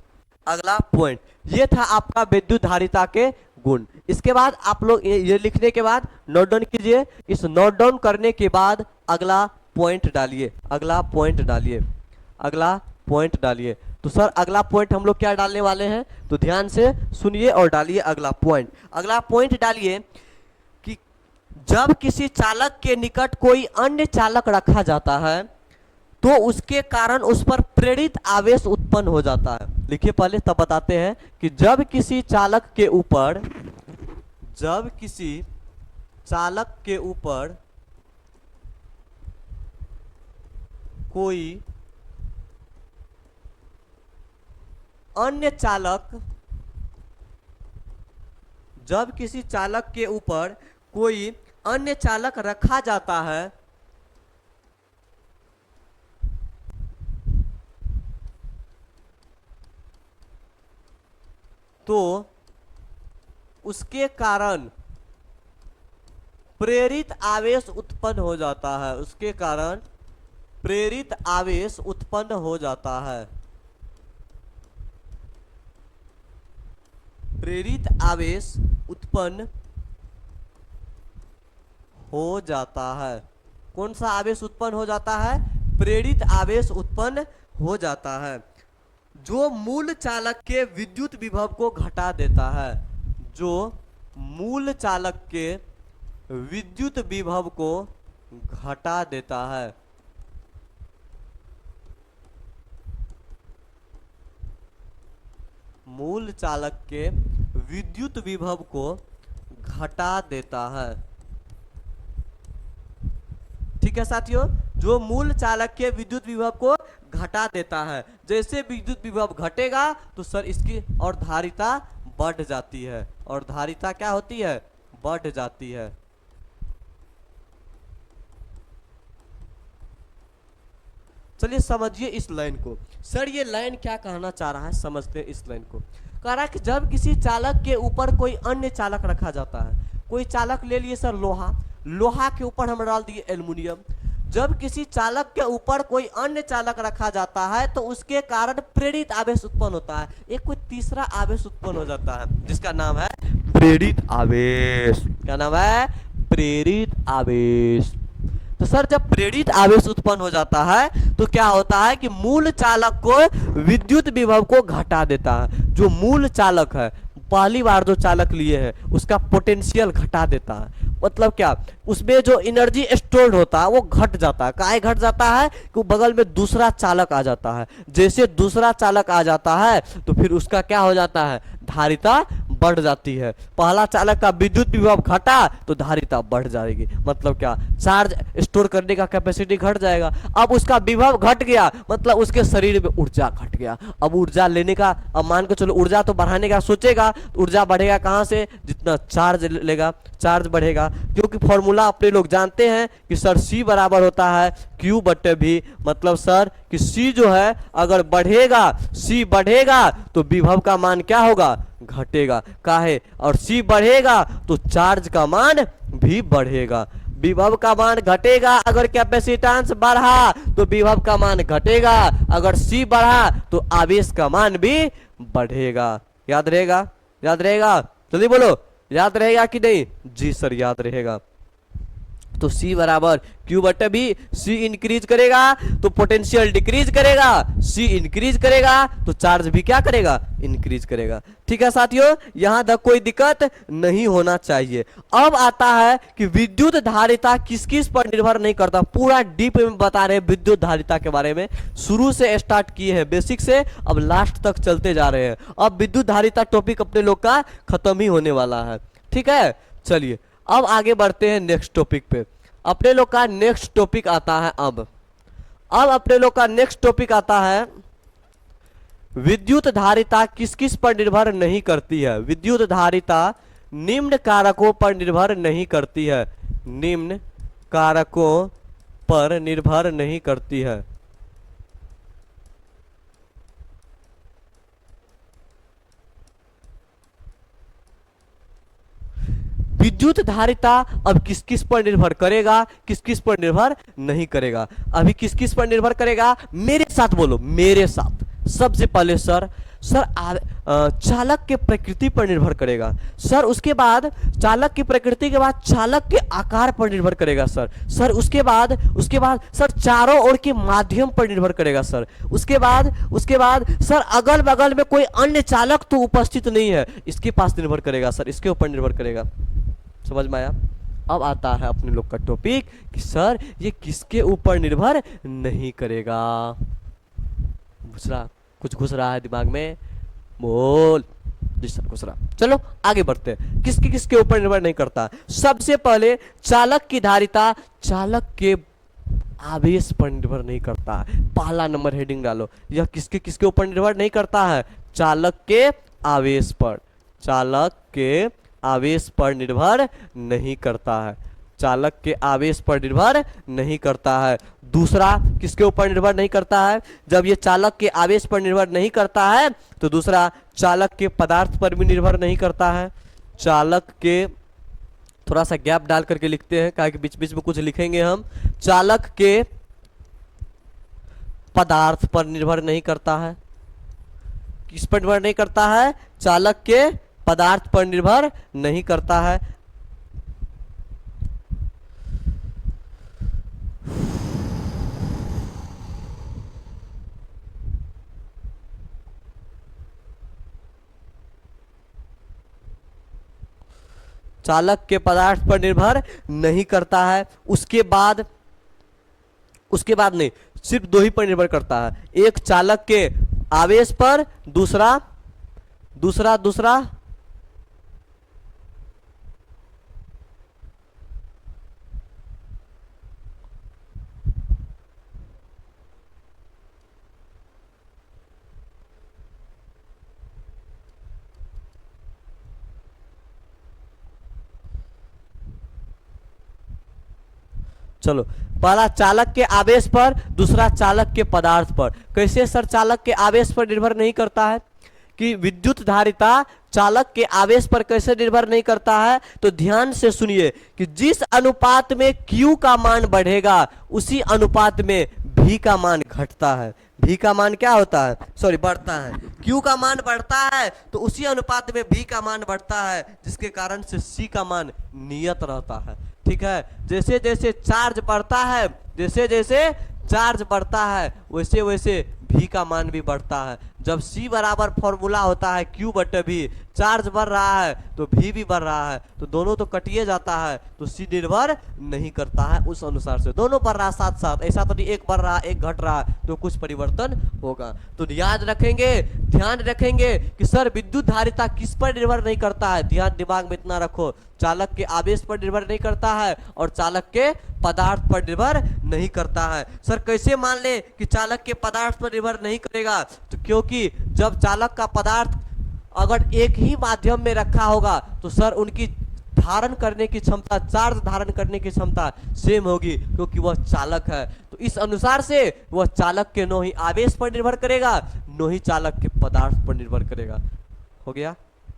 ये था आपका विद्युत धारिता के गुण। इसके बाद आप लोग ये लिखने के बाद नोट डाउन कीजिए। इस नोट डाउन करने के बाद अगला पॉइंट डालिए। तो सर अगला पॉइंट हम लोग क्या डालने वाले हैं? तो ध्यान से सुनिए और डालिए अगला पॉइंट डालिए कि जब किसी चालक के निकट कोई अन्य चालक रखा जाता है तो उसके कारण उस पर प्रेरित आवेश उत्पन्न हो जाता है। लिखिए पहले तब बताते हैं कि जब किसी चालक के ऊपर कोई अन्य चालक, जब किसी चालक के ऊपर कोई अन्य चालक रखा जाता है तो उसके कारण प्रेरित आवेश उत्पन्न हो जाता है। उसके कारण प्रेरित आवेश उत्पन्न हो जाता है। प्रेरित आवेश उत्पन्न हो जाता है। कौन सा आवेश उत्पन्न हो जाता है? प्रेरित आवेश उत्पन्न हो जाता है, जो मूल चालक के विद्युत विभव को घटा देता है। जो मूल चालक के विद्युत विभव को घटा देता है। मूल चालक के विद्युत विभव को घटा देता है। ठीक है साथियों, जो मूल चालक के विद्युत विभव को घटा देता है। जैसे विद्युत विभव घटेगा तो सर इसकी और धारिता बढ़ जाती है, और धारिता क्या होती है, बढ़ जाती है। चलिए समझिए इस लाइन को। सर ये लाइन क्या कहना चाह रहा है, समझते हैं इस लाइन को। कह रहा है कि जब किसी चालक के ऊपर कोई अन्य चालक रखा जाता है, कोई चालक ले लिए सर लोहा, लोहा के ऊपर हम डाल दिए एल्युमिनियम। जब किसी चालक के ऊपर कोई अन्य चालक रखा जाता है तो उसके कारण प्रेरित आवेश उत्पन्न होता है। एक कोई तीसरा आवेश उत्पन्न हो जाता है जिसका नाम है प्रेरित आवेश। क्या नाम है, प्रेरित आवेश। तो सर जब प्रेरित आवेश उत्पन्न हो जाता है तो क्या होता है कि मूल चालक को विद्युत विभव को घटा देता है। जो मूल चालक है, पहली बार जो चालक लिए हैं उसका पोटेंशियल घटा देता है। मतलब क्या, उसमें जो एनर्जी स्टोर्ड होता है वो घट जाता है। काहे घट जाता है कि बगल में दूसरा चालक आ जाता है। जैसे दूसरा चालक आ जाता है तो फिर उसका क्या हो जाता है, धारिता बढ़ जाती है। पहला चालक का विद्युत विभव घटा तो धारिता बढ़ जाएगी। मतलब क्या, चार्ज स्टोर करने का कैपेसिटी घट जाएगा। अब उसका विभव घट गया मतलब उसके शरीर में ऊर्जा घट गया। अब ऊर्जा लेने का, अब मान के चलो ऊर्जा तो बढ़ाने का सोचेगा तो ऊर्जा बढ़ेगा कहां से, जितना चार्ज लेगा चार्ज बढ़ेगा। क्योंकि फॉर्मूला अपने लोग जानते हैं कि सर C बराबर होता है Q/V। मतलब सर कि C जो है अगर बढ़ेगा, C बढ़ेगा तो विभव का मान क्या होगा, घटेगा। काहे, और C बढ़ेगा तो चार्ज का मान भी बढ़ेगा। विभव का मान घटेगा अगर कैपेसिटेंस बढ़ा तो विभव का मान घटेगा। अगर C बढ़ा तो आवेश का मान भी बढ़ेगा। याद रहेगा, याद रहेगा, जल्दी बोलो, याद रहेगा कि नहीं? जी सर याद रहेगा। तो C बराबर Q/V। C इंक्रीज करेगा तो पोटेंशियल डिक्रीज करेगा, C इंक्रीज करेगा तो चार्ज भी क्या करेगा, इंक्रीज करेगा। ठीक है साथियों, यहां तक कोई दिक्कत नहीं होना चाहिए। अब आता है कि विद्युत धारिता किस किस पर निर्भर नहीं करता। पूरा डीप में बता रहे हैं विद्युत धारिता के बारे में। शुरू से स्टार्ट किए हैं बेसिक से, अब लास्ट तक चलते जा रहे हैं। अब विद्युत धारिता टॉपिक अपने लोग का खत्म ही होने वाला है। ठीक है, चलिए अब आगे बढ़ते हैं नेक्स्ट टॉपिक पे। अपने लोग का नेक्स्ट टॉपिक आता है अब अपने लोग का नेक्स्ट टॉपिक आता है विद्युत धारिता किस किस पर निर्भर नहीं करती है। विद्युत धारिता निम्न कारकों पर निर्भर नहीं करती है। निम्न कारकों पर निर्भर नहीं करती है। विद्युत धारिता अब किस किस पर निर्भर करेगा, किस किस पर निर्भर नहीं करेगा। अभी किस किस पर निर्भर करेगा, मेरे साथ बोलो, मेरे साथ। सबसे पहले सर चालक के प्रकृति पर निर्भर करेगा। सर उसके बाद चालक की प्रकृति के बाद चालक के आकार पर निर्भर करेगा। सर उसके बाद सर चारों ओर के माध्यम पर निर्भर करेगा। सर उसके बाद सर अगल बगल में कोई अन्य चालक तो उपस्थित नहीं है, इसके पास निर्भर करेगा। सर इसके ऊपर निर्भर करेगा। समझ में आया? अब आता है अपने लोग का टॉपिक कि सर ये किसके ऊपर निर्भर नहीं करेगा। कुछ घुस रहा है दिमाग में, बोल। जी सर घुस रहा। चलो आगे बढ़ते हैं। किसके ऊपर निर्भर नहीं करता। सबसे पहले चालक की धारिता चालक के आवेश पर निर्भर नहीं करता। पहला नंबर हेडिंग डालो, यह किसके ऊपर निर्भर नहीं करता है, चालक के आवेश पर। चालक के आवेश पर निर्भर नहीं करता है। चालक के आवेश पर निर्भर नहीं करता है। दूसरा किसके ऊपर निर्भर नहीं करता है, जब ये चालक के आवेश पर निर्भर नहीं करता है तो दूसरा चालक के पदार्थ पर भी निर्भर नहीं करता है। चालक के, थोड़ा सा गैप डाल करके लिखते हैं क्या कि बीच बीच में कुछ लिखेंगे हम। चालक के पदार्थ पर निर्भर नहीं करता है। किस पर निर्भर नहीं करता है, चालक के पदार्थ पर निर्भर नहीं करता है। चालक के पदार्थ पर निर्भर नहीं करता है। उसके बाद नहीं, सिर्फ दो ही पर निर्भर करता है, एक चालक के आवेश पर, दूसरा दूसरा दूसरा चलो, पहला चालक के आवेश पर, दूसरा चालक के पदार्थ पर। कैसे सर चालक के आवेश पर निर्भर नहीं करता है? कि विद्युत धारिता चालक के आवेश पर कैसे निर्भर नहीं करता है? तो ध्यान से सुनिए कि जिस अनुपात में Q का मान बढ़ेगा उसी अनुपात में V का मान घटता है। V का मान क्या होता है? सॉरी, बढ़ता है। Q का मान बढ़ता है तो उसी अनुपात में V का मान बढ़ता है, जिसके कारण से C का मान नियत रहता है। ठीक है, जैसे जैसे चार्ज बढ़ता है, जैसे जैसे चार्ज बढ़ता है वैसे वैसे V का मान भी बढ़ता है। जब C बराबर फॉर्मूला होता है Q बटे V, चार्ज बढ़ रहा है तो V भी बढ़ रहा है, तो दोनों तो कटिए जाता है, तो C निर्भर नहीं करता है उस अनुसार से। दोनों बढ़ रहा है साथ साथ, ऐसा तो नहीं एक बढ़ रहा है एक घट रहा है, तो कुछ परिवर्तन होगा। तो याद रखेंगे, ध्यान रखेंगे कि सर विद्युत धारिता किस पर निर्भर नहीं करता है। ध्यान दिमाग में इतना रखो, चालक के आवेश पर निर्भर नहीं करता है और चालक के पदार्थ पर निर्भर नहीं करता है। सर कैसे मान ले कि चालक के पदार्थ पर निर्भर नहीं करेगा? तो क्योंकि जब चालक का पदार्थ अगर एक ही माध्यम में रखा होगा तो सर उनकी धारण करने की क्षमता, चार्ज धारण करने की क्षमता सेम होगी, क्योंकि वह चालक है। तो इस अनुसार से वह चालक के नो ही आवेश पर निर्भर करेगा, नो ही चालक के पदार्थ पर निर्भर करेगा। हो गया?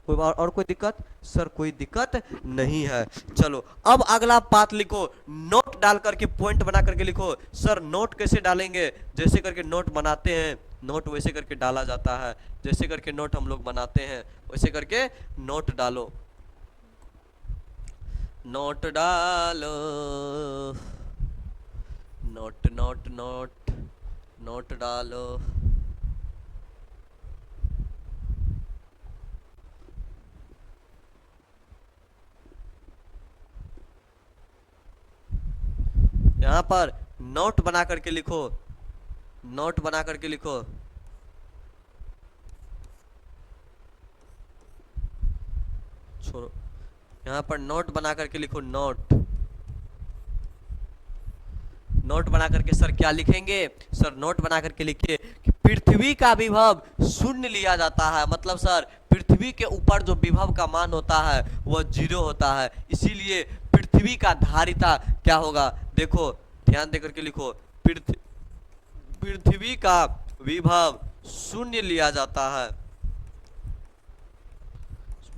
कोई और कोई दिक्कत? सर कोई दिक्कत नहीं है। चलो अब अगला बात लिखो, नोट डाल करके पॉइंट बना करके लिखो। सर नोट कैसे डालेंगे? जैसे करके नोट बनाते हैं, नोट वैसे करके डाला जाता है। जैसे करके नोट हम लोग बनाते हैं वैसे करके नोट डालो, नोट डालो, नोट नोट नोट नोट डालो। यहां पर नोट बना करके लिखो, नोट बना करके लिखो। छोड़ो, यहां पर नोट बना करके लिखो, नोट। नोट बना करके सर क्या लिखेंगे? सर नोट बना करके लिखिए कि पृथ्वी का विभव शून्य लिया जाता है। मतलब सर पृथ्वी के ऊपर जो विभव का मान होता है वह 0 होता है, इसीलिए पृथ्वी का धारिता क्या होगा? देखो ध्यान देकर के लिखो, पृथ्वी का विभव शून्य लिया जाता है,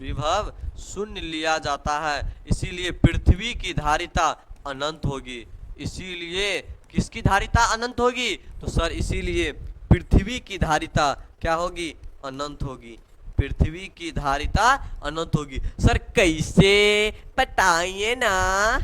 विभव शून्य लिया जाता है, इसीलिए पृथ्वी की धारिता अनंत होगी। इसीलिए किसकी धारिता अनंत होगी? तो सर इसीलिए पृथ्वी की धारिता क्या होगी? अनंत होगी। पृथ्वी की धारिता अनंत होगी। सर कैसे बताइए ना,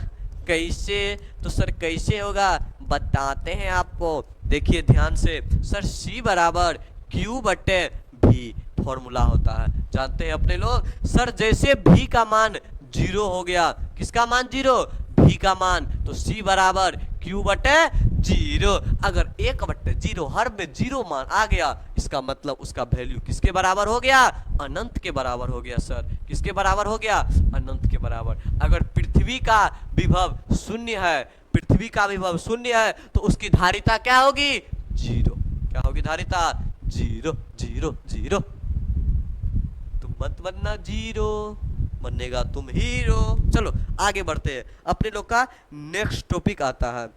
कैसे? तो सर कैसे होगा बताते हैं आपको, देखिए ध्यान से। सर C बराबर Q बटे V फॉर्मूला होता है, जानते हैं अपने लोग। सर जैसे V का मान 0 हो गया, किसका मान 0? V का मान, तो C बराबर Q बटे 0। अगर 1 बटे 0 हर में 0 मान आ गया, इसका मतलब उसका वैल्यू किसके बराबर हो गया? अनंत के बराबर हो गया। सर किसके बराबर हो गया? अनंत के बराबर। अगर पृथ्वी का विभव शून्य है, पृथ्वी का विभव शून्य है, तो उसकी धारिता क्या होगी? 0। क्या होगी धारिता? 0 0 0। तुम मत बनना 0, बनेगा तुम हीरो। चलो आगे बढ़ते हैं, अपने लोग का नेक्स्ट टॉपिक आता है।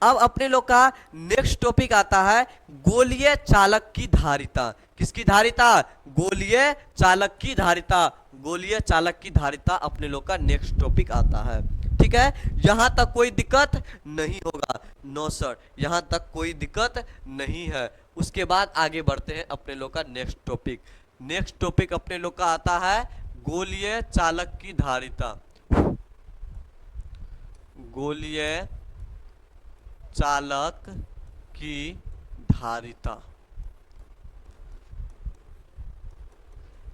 अब अपने लोग का नेक्स्ट टॉपिक आता है गोलीय चालक की धारिता। किसकी धारिता? गोलीय चालक की धारिता। गोलीय चालक की धारिता अपने लोग का नेक्स्ट टॉपिक आता है। ठीक है, यहां तक कोई दिक्कत नहीं होगा? नो सर, यहां तक कोई दिक्कत नहीं है। उसके बाद आगे बढ़ते हैं अपने लोग का नेक्स्ट टॉपिक। नेक्स्ट टॉपिक अपने लोग का आता है गोलीय चालक की धारिता। गोलीय चालक की धारिता।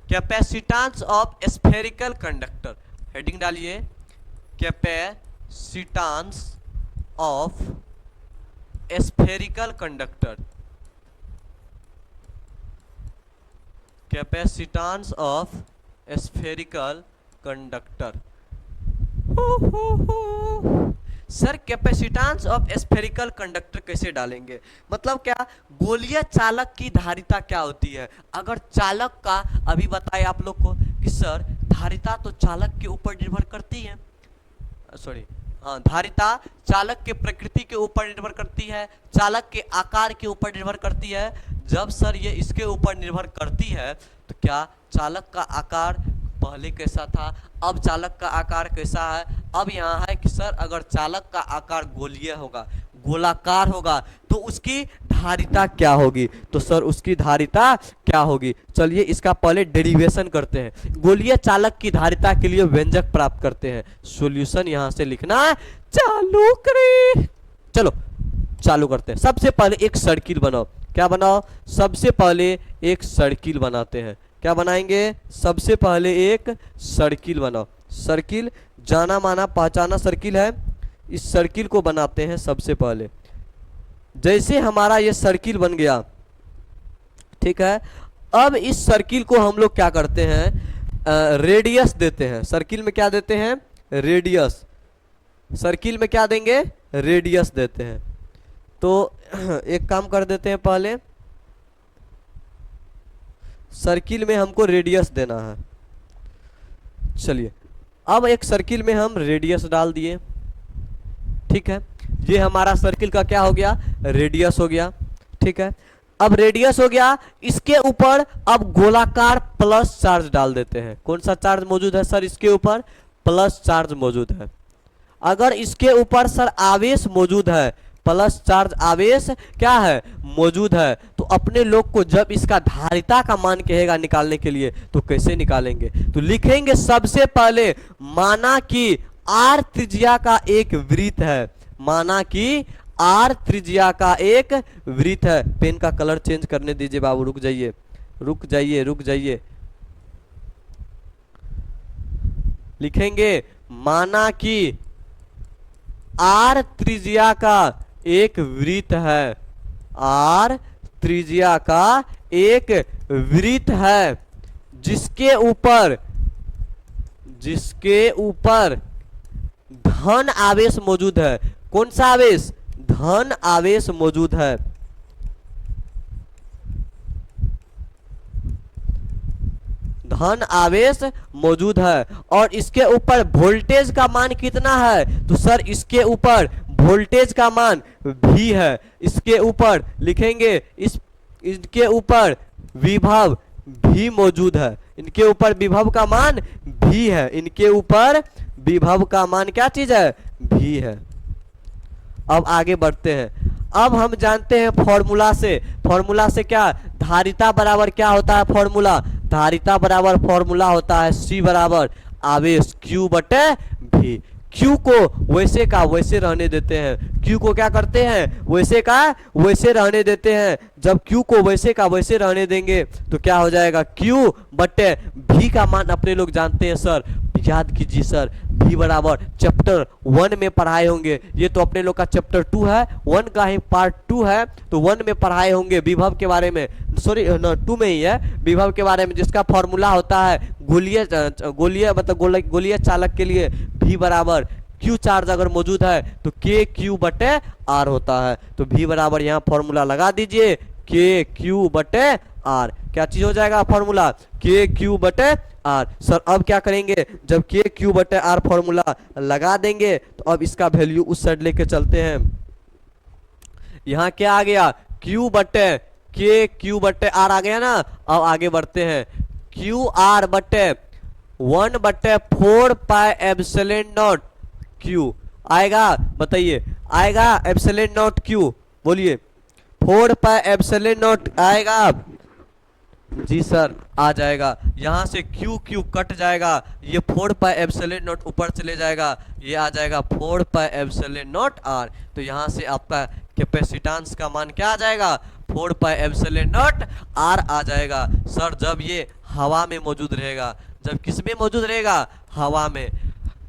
Capacitance of spherical conductor. Heading डालिए capacitance of spherical conductor, capacitance of spherical conductor. Sir capacitance of spherical conductor कैसे डालेंगे, मतलब क्या, गोलीय चालक की धारिता क्या होती है। अगर चालक का, अभी बताए आप लोग को कि सर धारिता तो चालक के ऊपर निर्भर करती है, सॉरी हाँ, धारिता चालक के प्रकृति के ऊपर निर्भर करती है, चालक के आकार के ऊपर निर्भर करती है। जब सर ये इसके ऊपर निर्भर करती है तो क्या चालक का आकार पहले कैसा था, अब चालक का आकार कैसा है। अब यहाँ है कि सर अगर चालक का आकार गोलीय होगा, गोलाकार होगा, तो उसकी धारिता क्या होगी, तो सर उसकी धारिता क्या होगी। चलिए इसका पहले डेरिवेशन करते हैं। गोलीय चालक की धारिता के लिए व्यंजक प्राप्त करते हैं। सॉल्यूशन यहां से लिखना चालू करें। चलो चालू करते हैं। सबसे पहले एक सर्किल बनाओ। क्या बनाओ, सबसे पहले एक सर्किल बनाते हैं। क्या बनाएंगे, सबसे पहले एक सर्किल बनाओ। सर्किल जाना माना पहचाना सर्किल है, इस सर्किल को बनाते हैं सबसे पहले। जैसे हमारा ये सर्किल बन गया, ठीक है, अब इस सर्किल को हम लोग क्या करते हैं, रेडियस देते हैं। सर्किल में क्या देते हैं, रेडियस। सर्किल में क्या देंगे, रेडियस देते हैं। तो एक काम कर देते हैं, पहले सर्किल में हमको रेडियस देना है। चलिए अब एक सर्किल में हम रेडियस डाल दिए, ठीक है, ये हमारा सर्किल का क्या हो गया, रेडियस हो गया, ठीक है। अब रेडियस हो गया, इसके ऊपर अब गोलाकार प्लस चार्ज डाल देते हैं। कौन सा चार्ज मौजूद है सर, इसके ऊपर प्लस चार्ज मौजूद है। अगर इसके ऊपर सर आवेश मौजूद है, प्लस चार्ज आवेश क्या है, मौजूद है, तो अपने लोग को जब इसका धारिता का मान कहेगा निकालने के लिए तो कैसे निकालेंगे, तो लिखेंगे सबसे पहले, माना कि आर त्रिज्या का एक वृत्त है, माना कि आर त्रिज्या का एक वृत्त है। पेन का कलर चेंज करने दीजिए बाबू, रुक जाइए रुक जाइए रुक जाइए। लिखेंगे माना कि आर त्रिज्या का एक वृत्त है, आर त्रिज्या का एक वृत्त है, जिसके ऊपर धन आवेश मौजूद है। कौन सा आवेश, धन आवेश मौजूद है। धन आवेश मौजूद है और इसके ऊपर वोल्टेज का मान कितना है, तो सर इसके ऊपर वोल्टेज का मान भी है। इसके ऊपर लिखेंगे इसके ऊपर विभव भी मौजूद है, इनके ऊपर विभव का मान भी है, इनके ऊपर विभव का मान क्या चीज है, भी है। अब आगे बढ़ते हैं। अब हम जानते हैं फॉर्मूला से क्या, धारिता बराबर क्या होता है, फॉर्मूला, धारिता बराबर फॉर्मूला होता है C बराबर आवेश Q बटे V। Q को वैसे का वैसे रहने देते हैं, Q को क्या करते हैं, वैसे का वैसे रहने देते हैं। जब Q को वैसे का वैसे रहने देंगे तो क्या हो जाएगा, Q बटे V का मान अपने लोग जानते हैं सर, याद कीजिए सर, V बराबर चैप्टर 1 में पढ़ाए होंगे। ये तो अपने लोग का चैप्टर 2 है, 1 का ही पार्ट 2 है, तो 1 में पढ़ाए होंगे विभव के बारे में, सॉरी 2 में ही है, विभव के बारे में, जिसका फॉर्मूला होता है गोलीय चालक के लिए V बराबर Q चार्ज अगर मौजूद है तो KQ बटे R होता है। तो V बराबर यहाँ फॉर्मूला लगा दीजिए, KQ बटे R। क्या चीज हो जाएगा फॉर्मूला, KQ बटे R। सर अब क्या करेंगे, जब KQ बटे R फॉर्मूला लगा देंगे तो अब इसका वैल्यू उस साइड लेके चलते हैं। यहाँ क्या आ गया, Q बटे KQ बटे R आ गया ना। अब आगे बढ़ते हैं, QR बटे 1 बटे 4 पाई एप्सिलॉन नॉट Q आएगा, बताइए आएगा एप्सिलॉन नॉट Q, बोलिए 4 पाई एप्सिलॉन नॉट आएगा, जी सर आ जाएगा। यहाँ से Q कट जाएगा, ये 4 पाई एप्सिलॉन नॉट ऊपर चले जाएगा, ये आ जाएगा 4 पाई एप्सिलॉन नॉट R। तो यहाँ से आपका कैपेसिटेंस का मान क्या आ जाएगा, 4 पाई एप्सिलॉन नॉट R आ जाएगा। सर जब ये हवा में मौजूद रहेगा, जब किस में मौजूद रहेगा, हवा में।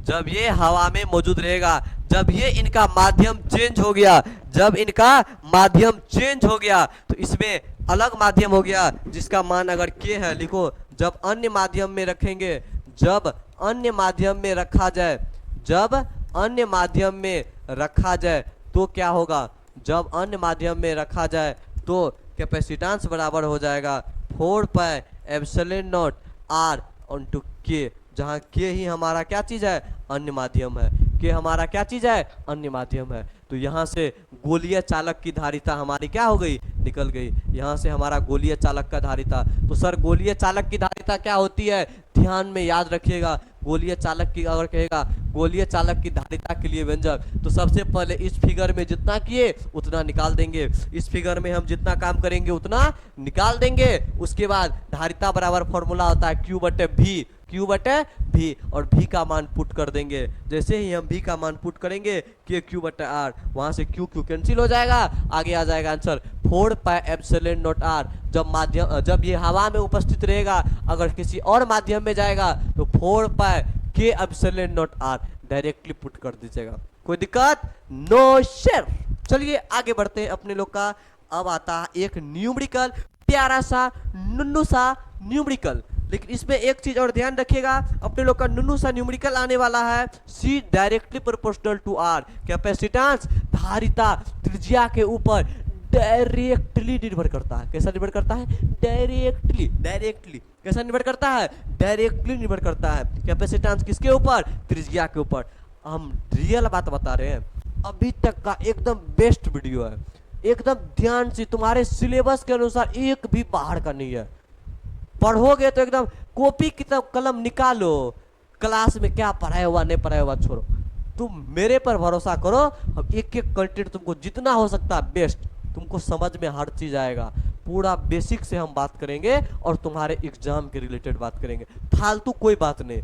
जब ये हवा में मौजूद रहेगा, जब ये इनका माध्यम चेंज हो गया, जब इनका माध्यम चेंज हो गया तो इसमें अलग माध्यम हो गया जिसका मान अगर k है, लिखो जब अन्य माध्यम में रखेंगे, जब अन्य माध्यम में रखा जाए, जब अन्य माध्यम में रखा जाए तो क्या होगा, जब अन्य माध्यम में रखा जाए तो कैपेसिटेंस बराबर हो जाएगा 4 pi epsilon naught r on two k, जहाँ k ही हमारा क्या चीज़ है, अन्य माध्यम है। k हमारा क्या चीज़ है, अन्य माध्यम है। तो यहाँ से गोलीय चालक की धारिता हमारी क्या हो गई, निकल गई। यहाँ से हमारा गोलीय चालक का धारिता, तो सर गोलीय चालक की धारिता क्या होती है, ध्यान में याद रखिएगा। गोलीय चालक की अगर कहेगा गोलीय चालक की धारिता के लिए व्यंजक, तो सबसे पहले इस फिगर में जितना किए उतना निकाल देंगे, इस फिगर में हम जितना काम करेंगे उतना निकाल देंगे। उसके बाद धारिता बराबर फॉर्मूला होता है Q बटे V, Q बटे V, और V का मान पुट कर देंगे। जैसे ही हम V का मान पुट करेंगे कि Q बटे R, वहां से Q Q कैंसिल हो जाएगा, आगे आ जाएगा answer 4 pi epsilon naught R। जब ये हवा में उपस्थित रहेगा, अगर किसी और माध्यम में जाएगा तो 4 पाई K epsilon naught R directly put कर दीजिएगा। कोई दिक्कत, नो शेर। चलिए आगे बढ़ते हैं अपने लोग का। अब आता है एक न्यूमेरिकल, प्यारा सा नुन्नू सा न्यूमेरिकल, लेकिन इसमें एक चीज और ध्यान रखिएगा, अपने लोग का नुन्नू सा न्यूमेरिकल आने वाला है C directly proportional to R। Capacitance धारिता त्रिज्या के ऊपर डायरेक्टली निर्भर करता है। कैसा निर्भर करता है, डायरेक्टली, डायरेक्टली कैसा निर्भर करता है, डायरेक्टली निर्भर करता है। कैपेसिटेंस किसके ऊपर, त्रिज्या के ऊपर। हम रियल बात बता रहे हैं, अभी तक का एकदम बेस्ट वीडियो है, एकदम ध्यान से, तुम्हारे सिलेबस के अनुसार एक भी बाहर का नहीं है। पढ़ोगे तो एकदम कॉपी किताब कलम निकालो, क्लास में क्या पढ़ाया हुआ नहीं पढ़ाया हुआ छोड़ो, तुम मेरे पर भरोसा करो। अब एक एक कंटेंट तुमको जितना हो सकता है बेस्ट, तुमको समझ में हर चीज आएगा। पूरा बेसिक से हम बात करेंगे और तुम्हारे एग्जाम के रिलेटेड बात करेंगे, फालतू कोई बात नहीं।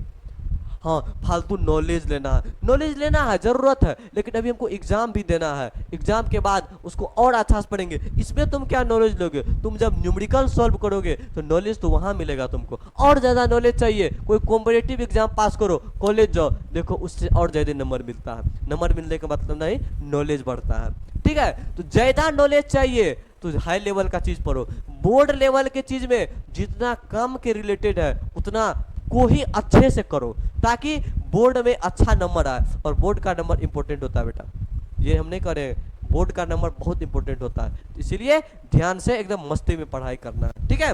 हाँ, फालतू नॉलेज लेना है, नॉलेज लेना है, जरूरत है, लेकिन अभी हमको एग्जाम भी देना है। एग्जाम के बाद उसको और अच्छा से पढ़ेंगे। इसमें तुम क्या नॉलेज लोगे, तुम जब न्यूमेरिकल सॉल्व करोगे तो नॉलेज तो वहां मिलेगा तुमको। और ज्यादा नॉलेज चाहिए, कोई कॉम्पिटिटिव एग्जाम पास करो, कॉलेज जाओ, देखो उससे और ज्यादा नंबर मिलता है। नंबर मिलने का मतलब नहीं, नॉलेज बढ़ता है, ठीक है। तो ज्यादा नॉलेज चाहिए तो हाई लेवल का चीज पढ़ो। बोर्ड लेवल के चीज में जितना कम के रिलेटेड है उतना को ही अच्छे से करो, ताकि बोर्ड में अच्छा नंबर आए। और बोर्ड का नंबर इंपॉर्टेंट होता है बेटा, ये हम नहीं करें, बोर्ड का नंबर बहुत इंपॉर्टेंट होता है, इसीलिए ध्यान से एकदम मस्ती में पढ़ाई करना है, ठीक है।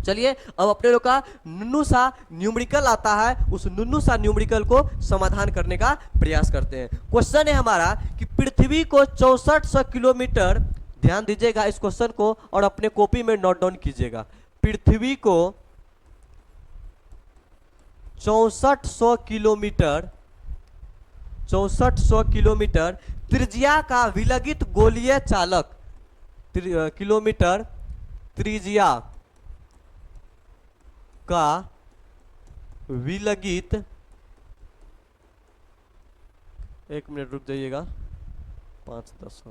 चलिए अब अपने लोग का नुन्नू सा न्यूमेरिकल आता है, उस नुन्नू सा न्यूमेरिकल को समाधान करने का प्रयास करते हैं। क्वेश्चन है हमारा कि पृथ्वी को 6400 किलोमीटर, ध्यान दीजिएगा इस क्वेश्चन को और अपने कॉपी में नोट डाउन कीजिएगा। पृथ्वी को 6400 किलोमीटर, 6400 किलोमीटर त्रिज्या का विलगित गोलीय चालक, किलोमीटर त्रिज्या का विलगित, एक मिनट रुक जाइएगा, 5-10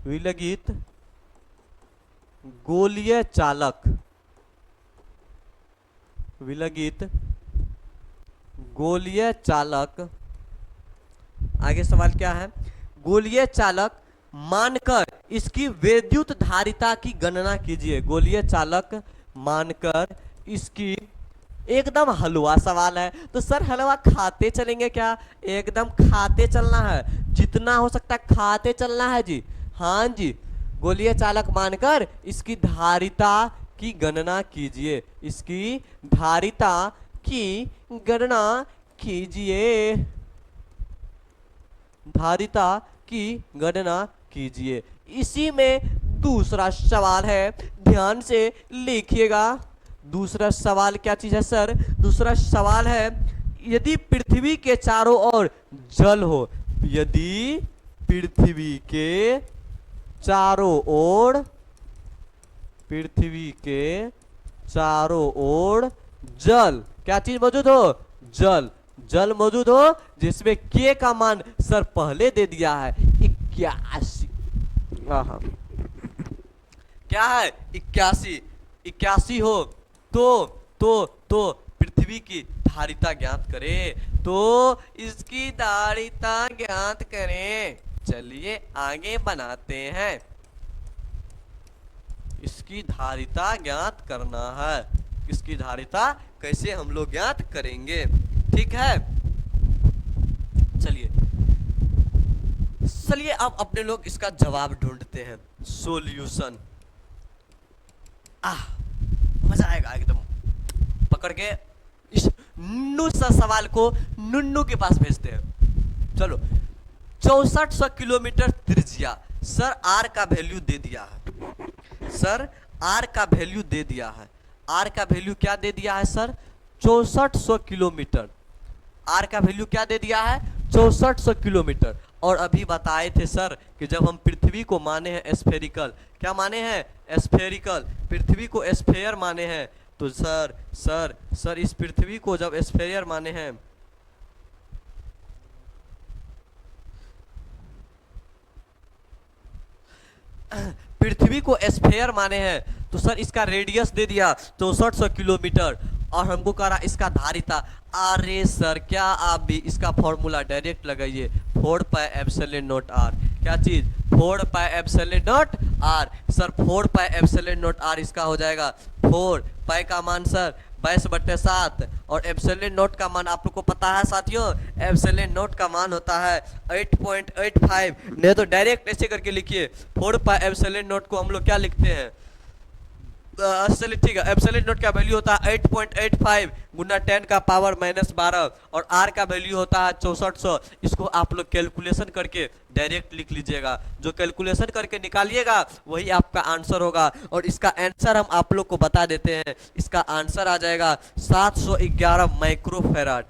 विलगित गोलीय चालक, विलगित गोलीय चालक। आगे सवाल क्या है, गोलीय चालक मानकर इसकी विद्युत धारिता की गणना कीजिए। गोलीय चालक मानकर इसकी, एकदम हलवा सवाल है, तो सर हलवा खाते चलेंगे क्या, एकदम खाते चलना है, जितना हो सकता है खाते चलना है जी। हाँ जी, गोलीय चालक मानकर इसकी धारिता की गणना कीजिए, इसकी धारिता की गणना कीजिए, धारिता की गणना कीजिए। इसी में दूसरा सवाल है, ध्यान से लिखिएगा। दूसरा सवाल क्या चीज है सर, दूसरा सवाल है, यदि पृथ्वी के चारों ओर जल हो, यदि पृथ्वी के चारों ओर, पृथ्वी के चारों ओर जल, क्या चीज मौजूद हो, जल, जल मौजूद हो, जिसमें के का मान सर पहले दे दिया है 81, क्या है 81, 81 हो तो पृथ्वी की धारिता ज्ञात करें, तो इसकी धारिता ज्ञात करें। चलिए आगे बनाते हैं। इसकी धारिता ज्ञात करना है। इसकी धारिता कैसे हम लोग ज्ञात करेंगे, ठीक है। चलिए चलिए अब अपने लोग इसका जवाब ढूंढते हैं, सॉल्यूशन। मजा आएगा एकदम। पकड़ के इस नुन्नू सा सवाल को नुन्नू के पास भेजते हैं। चलो 6400 किलोमीटर त्रिज्या। सर आर का वैल्यू दे दिया है। सर आर का वैल्यू दे दिया है। आर का वैल्यू क्या दे दिया है सर? 6400 किलोमीटर। आर का वैल्यू क्या दे दिया है? 6400 किलोमीटर। और अभी बताए थे सर कि जब हम पृथ्वी को माने हैं स्फेरिकल, क्या माने हैं? स्फेरिकल। पृथ्वी को स्फेयर माने हैं, तो सर इस पृथ्वी को जब स्फेयर माने हैं, पृथ्वी को स्फेयर माने हैं, तो सर इसका रेडियस दे दिया 6400 किलोमीटर और हमको कह रहा इसका धारिता। अरे सर क्या आप भी इसका फॉर्मूला डायरेक्ट लगाइए, 4 पाई एप्सिलॉन नॉट आर। क्या चीज? 4 pi epsilon naught R. Sir 4 pi epsilon naught R इसका हो जाएगा 4 पाई का मान सर 22/7 और एप्सिलॉन नॉट का मान आप लोग को पता है साथियों, एप्सिलॉन नॉट का मान होता है 8.85। नहीं तो डायरेक्ट ऐसे करके लिखिए, 4 पाई एप्सिलॉन नॉट को हम लोग क्या लिखते हैं? चलिए ठीक है, एप्सिलॉन नॉट का वैल्यू होता है 8.85 गुना 10 का पावर -12 और आर का वैल्यू होता है 6400। इसको आप लोग कैलकुलेशन करके डायरेक्ट लिख लीजिएगा। जो कैलकुलेशन करके निकालिएगा वही आपका आंसर होगा। और इसका आंसर हम आप लोग को बता देते हैं। इसका आंसर आ जाएगा 711 माइक्रोफेराड।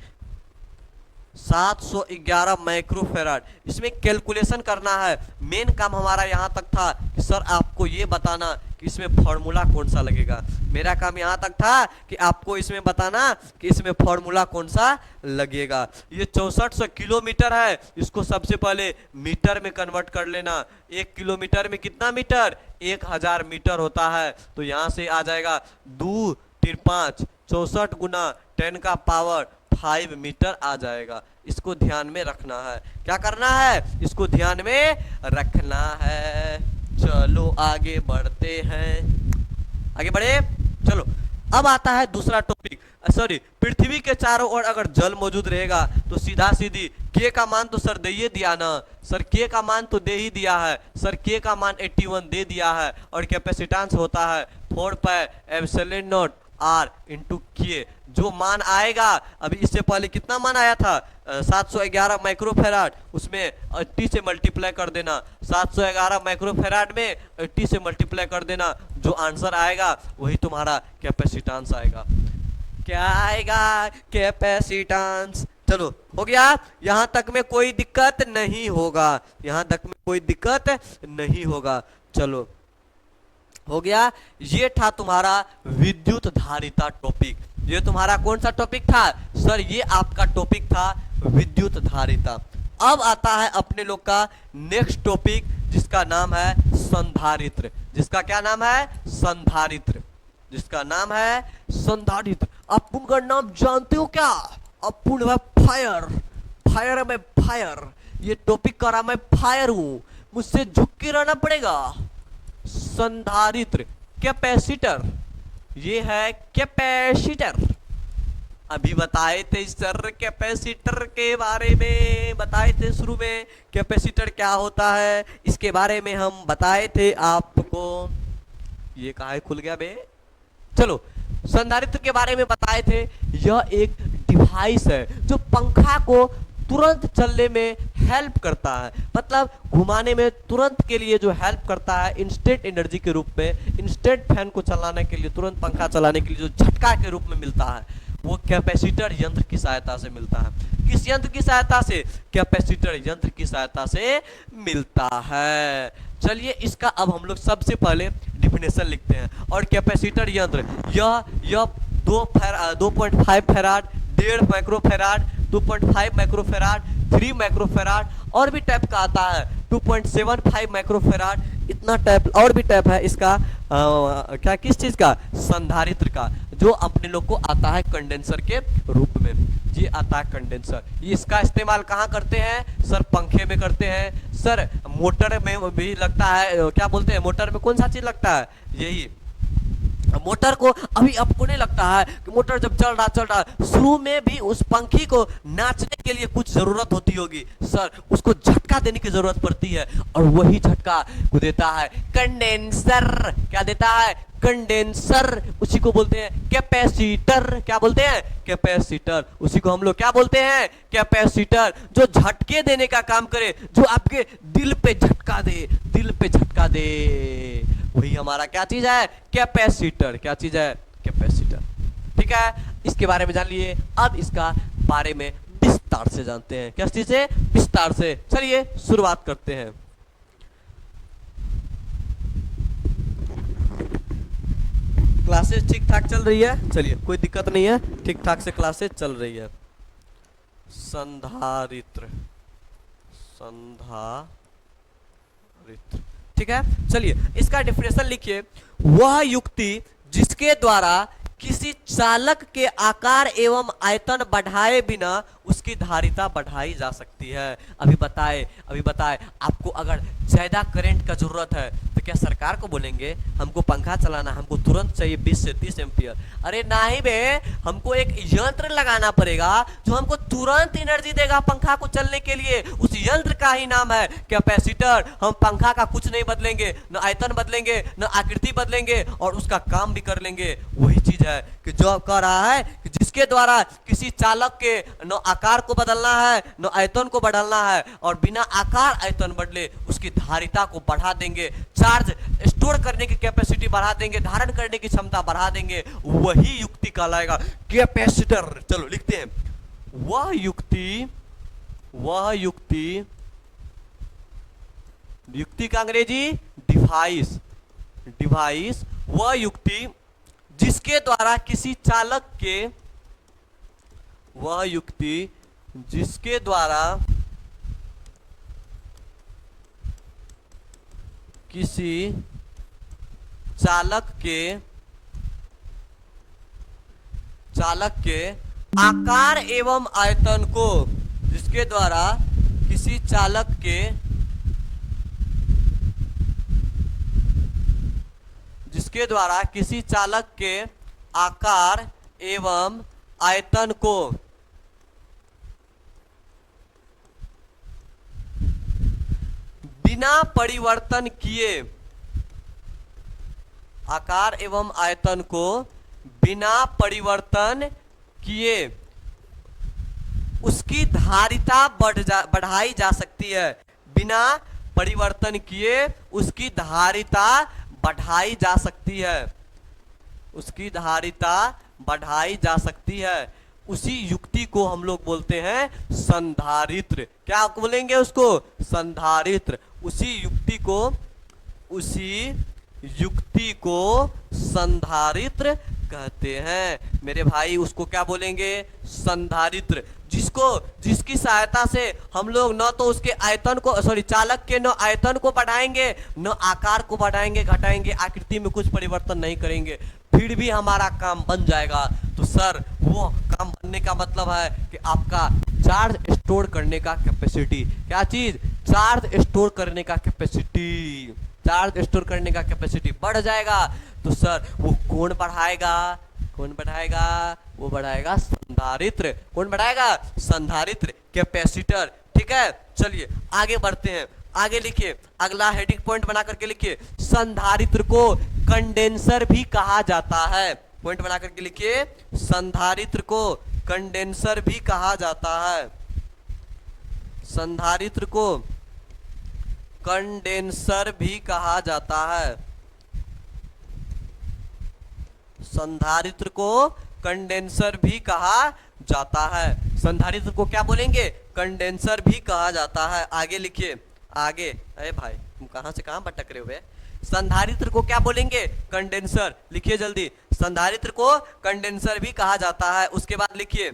711 माइक्रोफेराड। इसमें कैलकुलेशन करना है। मेन काम हमारा यहाँ तक था कि सर आपको ये बताना कि इसमें फॉर्मूला कौन सा लगेगा। मेरा काम यहाँ तक था कि आपको इसमें बताना कि इसमें फॉर्मूला कौन सा लगेगा। ये 6400 किलोमीटर है, इसको सबसे पहले मीटर में कन्वर्ट कर लेना। 1 किलोमीटर में कितना मीटर? 1000 मीटर होता है। तो यहाँ से आ जाएगा 2 3 5 64 गुना 10 का पावर 5 मीटर आ जाएगा। इसको ध्यान में रखना है। क्या करना है? इसको ध्यान में रखना है। चलो आगे बढ़ते हैं। आगे बढ़े। चलो अब आता है दूसरा टॉपिक। सॉरी, पृथ्वी के चारों ओर अगर जल मौजूद रहेगा तो सीधा सीधी के का मान तो सर दे ही दिया ना। सर के का मान तो दे ही दिया है। सर के का मान 81 दे दिया है और कैपेसिटेंस होता है 4 pi epsilon naught R into K. जो मान आएगा, अभी इससे पहले कितना मान आया था? 711 माइक्रोफेराड। उसमें 80 से मल्टीप्लाई कर देना। 711 माइक्रोफेराड में 80 से मल्टीप्लाई कर देना। जो आंसर आएगा वही तुम्हारा कैपेसिटेंस आएगा। क्या आएगा? कैपेसिटेंस। चलो हो गया। यहाँ तक में कोई दिक्कत नहीं होगा। यहाँ तक में कोई दिक्कत नहीं होगा। चलो हो गया। ये था तुम्हारा विद्युत धारिता टॉपिक। ये तुम्हारा कौन सा टॉपिक था सर? ये आपका टॉपिक था विद्युत धारिता। अब आता है अपने लोग का नेक्स्ट टॉपिक, जिसका नाम है संधारित्र। जिसका क्या नाम है? संधारित्र। जिसका नाम है संधारित्र। आप उनका नाम जानते हो क्या? अपुन फायर। फायर है, मैं फायर। ये टॉपिक कर रहा मैं फायर हूं, मुझसे झुक के रहना पड़ेगा। संधारित्र, कैपेसिटर। ये है कैपेसिटर। अभी बताए थे सर कैपेसिटर के बारे में, बताए थे शुरू में कैपेसिटर क्या होता है, इसके बारे में हम बताए थे आपको। ये कहाँ है? खुल गया बे। चलो संधारित्र के बारे में बताए थे। यह एक डिवाइस है जो पंखा को तुरंत चलने में हेल्प करता है। मतलब घुमाने में तुरंत के लिए जो हेल्प करता है इंस्टेंट एनर्जी के रूप में। इंस्टेंट फैन को चलाने के लिए, तुरंत पंखा चलाने के लिए जो झटका के रूप में मिलता है वो कैपेसिटर यंत्र की सहायता से मिलता है। किस यंत्र की सहायता से? कैपेसिटर यंत्र की सहायता से मिलता है। चलिए इसका अब हम लोग सबसे पहले डिफिनेशन लिखते हैं। और कैपेसिटर यंत्र यह 2.5 फेराड, 1.5 माइक्रोफेराड, 2.5 माइक्रोफेराड, 3 माइक्रोफेराड और भी टाइप का आता है, 2.75 माइक्रोफेराड। इतना टाइप और भी टाइप है इसका। क्या किस चीज का? संधारित्र का। जो अपने लोग को आता है कंडेंसर के रूप में। ये आता है कंडेंसर। ये इसका इस्तेमाल कहाँ करते हैं सर? पंखे में करते हैं सर, मोटर में भी लगता है। क्या बोलते हैं मोटर में कौन सा चीज लगता है? यही मोटर को। अभी आपको नहीं लगता है कि मोटर जब चल रहा शुरू में भी उस पंखी को नाचने के लिए कुछ जरूरत होती होगी सर, उसको झटका देने की जरूरत पड़ती है, और वही झटका को देता है कंडेंसर। क्या देता है? कंडेंसर। उसी को बोलते हैं कैपेसिटर। क्या बोलते हैं? कैपेसिटर। उसी को हम लोग क्या बोलते हैं? कैपेसिटर। जो झटके देने का काम करे, जो आपके दिल पे झटका दे, दिल पे झटका दे, वही हमारा क्या चीज है? कैपेसिटर। क्या चीज है? कैपेसिटर। ठीक है, इसके बारे में जान लिए। अब इसका बारे में विस्तार से जानते हैं। किस चीज से? विस्तार से। चलिए शुरुआत करते हैं। क्लासेस ठीक ठाक चल रही है? चलिए, कोई दिक्कत नहीं है, ठीक ठाक से क्लासेस चल रही है। संधारित्र, संधारित्र। ठीक है, चलिए इसका डेफिनेशन लिखिए। वह युक्ति जिसके द्वारा किसी चालक के आकार एवं आयतन बढ़ाए बिना उसकी धारिता बढ़ाई जा सकती है। अभी बताए आपको अगर ज्यादा करंट का जरूरत है तो क्या सरकार को बोलेंगे हमको पंखा चलाना, हमको तुरंत चाहिए 20 से 30 एम्पियर? अरे नहीं बे, हमको एक यंत्र लगाना पड़ेगा जो हमको तुरंत एनर्जी देगा पंखा को चलने के लिए। उस यंत्र का ही नाम है कैपेसिटर। हम पंखा का कुछ नहीं बदलेंगे, न आयतन बदलेंगे, न आकृति बदलेंगे, और उसका काम भी कर लेंगे। वही चीज है कि जो कह रहा है कि जिसके द्वारा किसी चालक के न आकार को बदलना है, न आयतन को बदलना है, और बिना आकार आयतन बदले उसकी धारिता को बढ़ा देंगे, चार्ज स्टोर करने की कैपेसिटी बढ़ा देंगे, धारण करने की क्षमता बढ़ा देंगे, वही युक्ति कहलाएगा कैपेसिटर। चलो लिखते हैं। वह युक्ति का अंग्रेजी डिवाइस। वह युक्ति जिसके द्वारा किसी चालक के, वह युक्ति जिसके द्वारा किसी चालक के आकार एवं आयतन को, जिसके द्वारा किसी चालक के, जिसके द्वारा किसी चालक के आकार एवं आयतन को बिना परिवर्तन किए, आकार एवं आयतन को बिना परिवर्तन किए उसकी धारिता बढ़ाई जा सकती है। बिना परिवर्तन किए उसकी धारिता बढ़ाई जा सकती है, उसकी धारिता बढ़ाई जा सकती है। उसी युक्ति को हम लोग बोलते हैं संधारित्र। क्या बोलेंगे उसको? संधारित्र। उसी युक्ति को संधारित्र कहते हैं मेरे भाई। उसको क्या बोलेंगे? संधारित्र। जिसकी सहायता से हम लोग न तो उसके आयतन को, चालक के न आयतन को बढ़ाएंगे, न आकार को बढ़ाएंगे घटाएंगे, आकृति में कुछ परिवर्तन नहीं करेंगे, फिर भी हमारा काम बन जाएगा। तो सर वो काम बनने का मतलब है कि आपका चार्ज स्टोर करने का कैपेसिटी, क्या चीज? चार्ज स्टोर करने का कैपेसिटी, चार्ज स्टोर करने का कैपेसिटी बढ़ जाएगा। तो सर वो कौन बढ़ाएगा? वो बढ़ाएगा संधारित्र। कौन बढ़ाएगा? संधारित्र, कैपेसिटर। ठीक है, चलिए आगे बढ़ते हैं। आगे लिखिए, अगला हेडिंग पॉइंट बना करके लिखिए। संधारित्र को कंडेंसर भी कहा जाता है। पॉइंट बना करके लिखिए, संधारित्र को कंडेंसर भी कहा जाता है। संधारित्र को कंडेंसर भी कहा जाता है। संधारित्र को कंडेंसर भी कहा जाता है। संधारित्र को क्या बोलेंगे? कंडेंसर भी कहा जाता है। आगे लिखिए, आगे। अरे भाई तुम कहां से कहां भटक रहे हुए? संधारित्र को क्या बोलेंगे? कंडेंसर। लिखिए जल्दी। संधारित्र को कंडेंसर भी कहा जाता है। उसके बाद लिखिए,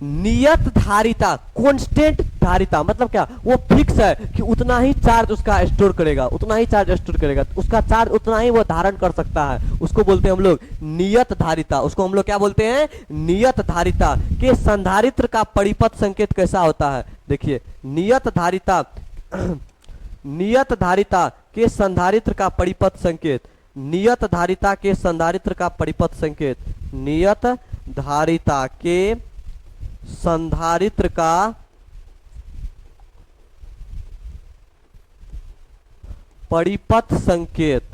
नियत धारिता, कांस्टेंट धारिता मतलब क्या, वो फिक्स है कि उतना ही चार्ज उसका स्टोर करेगा, उतना ही चार्ज स्टोर करेगा, उसका चार्ज उतना ही वो धारण कर सकता है, उसको बोलते हैं हम लोग नियत धारिता। उसको हम लोग क्या बोलते हैं, नियत धारिता। के संधारित्र का परिपथ संकेत कैसा होता है, देखिए नियत धारिता नियत धारिता के संधारित्र का परिपथ संकेत, नियत धारिता के संधारित्र का परिपथ संकेत, नियत धारिता के संधारित्र का परिपथ संकेत,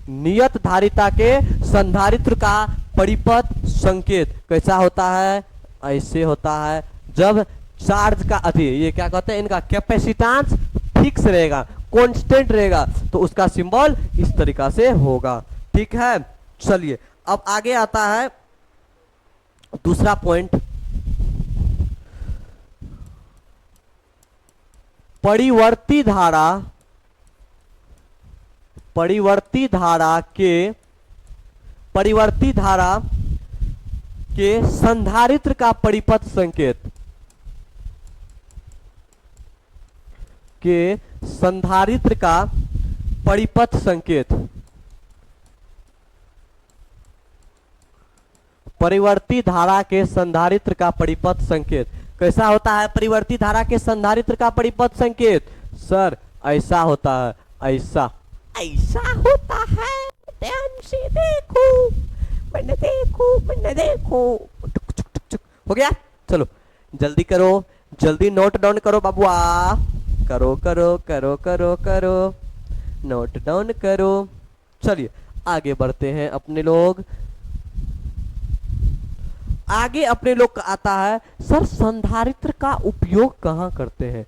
नियत धारिता के संधारित्र का परिपथ संकेत कैसा होता है, ऐसे होता है जब चार्ज का अधि, ये क्या कहते हैं, इनका कैपेसिटेंस फिक्स रहेगा, कांस्टेंट रहेगा, तो उसका सिंबल इस तरीका से होगा। ठीक है, चलिए अब आगे आता है दूसरा पॉइंट, परिवर्ती धारा, परिवर्ती धारा के संधारित्र का परिपथ संकेत, के संधारित्र का परिपथ संकेत, परिवर्ती धारा के संधारित्र का परिपथ संकेत कैसा होता है, परिवर्ती धारा के संधारित्र का परिपथ संकेत सर ऐसा होता है, ऐसा ऐसा होता है, ध्यान से देखो, मैंने देखो, हो गया, चलो जल्दी करो, जल्दी नोट डाउन करो बाबुआ, करो करो करो करो करो, नोट डाउन करो। चलिए आगे बढ़ते हैं अपने लोग, आगे अपने लोग का आता है सर संधारित्र का उपयोग कहाँ करते हैं,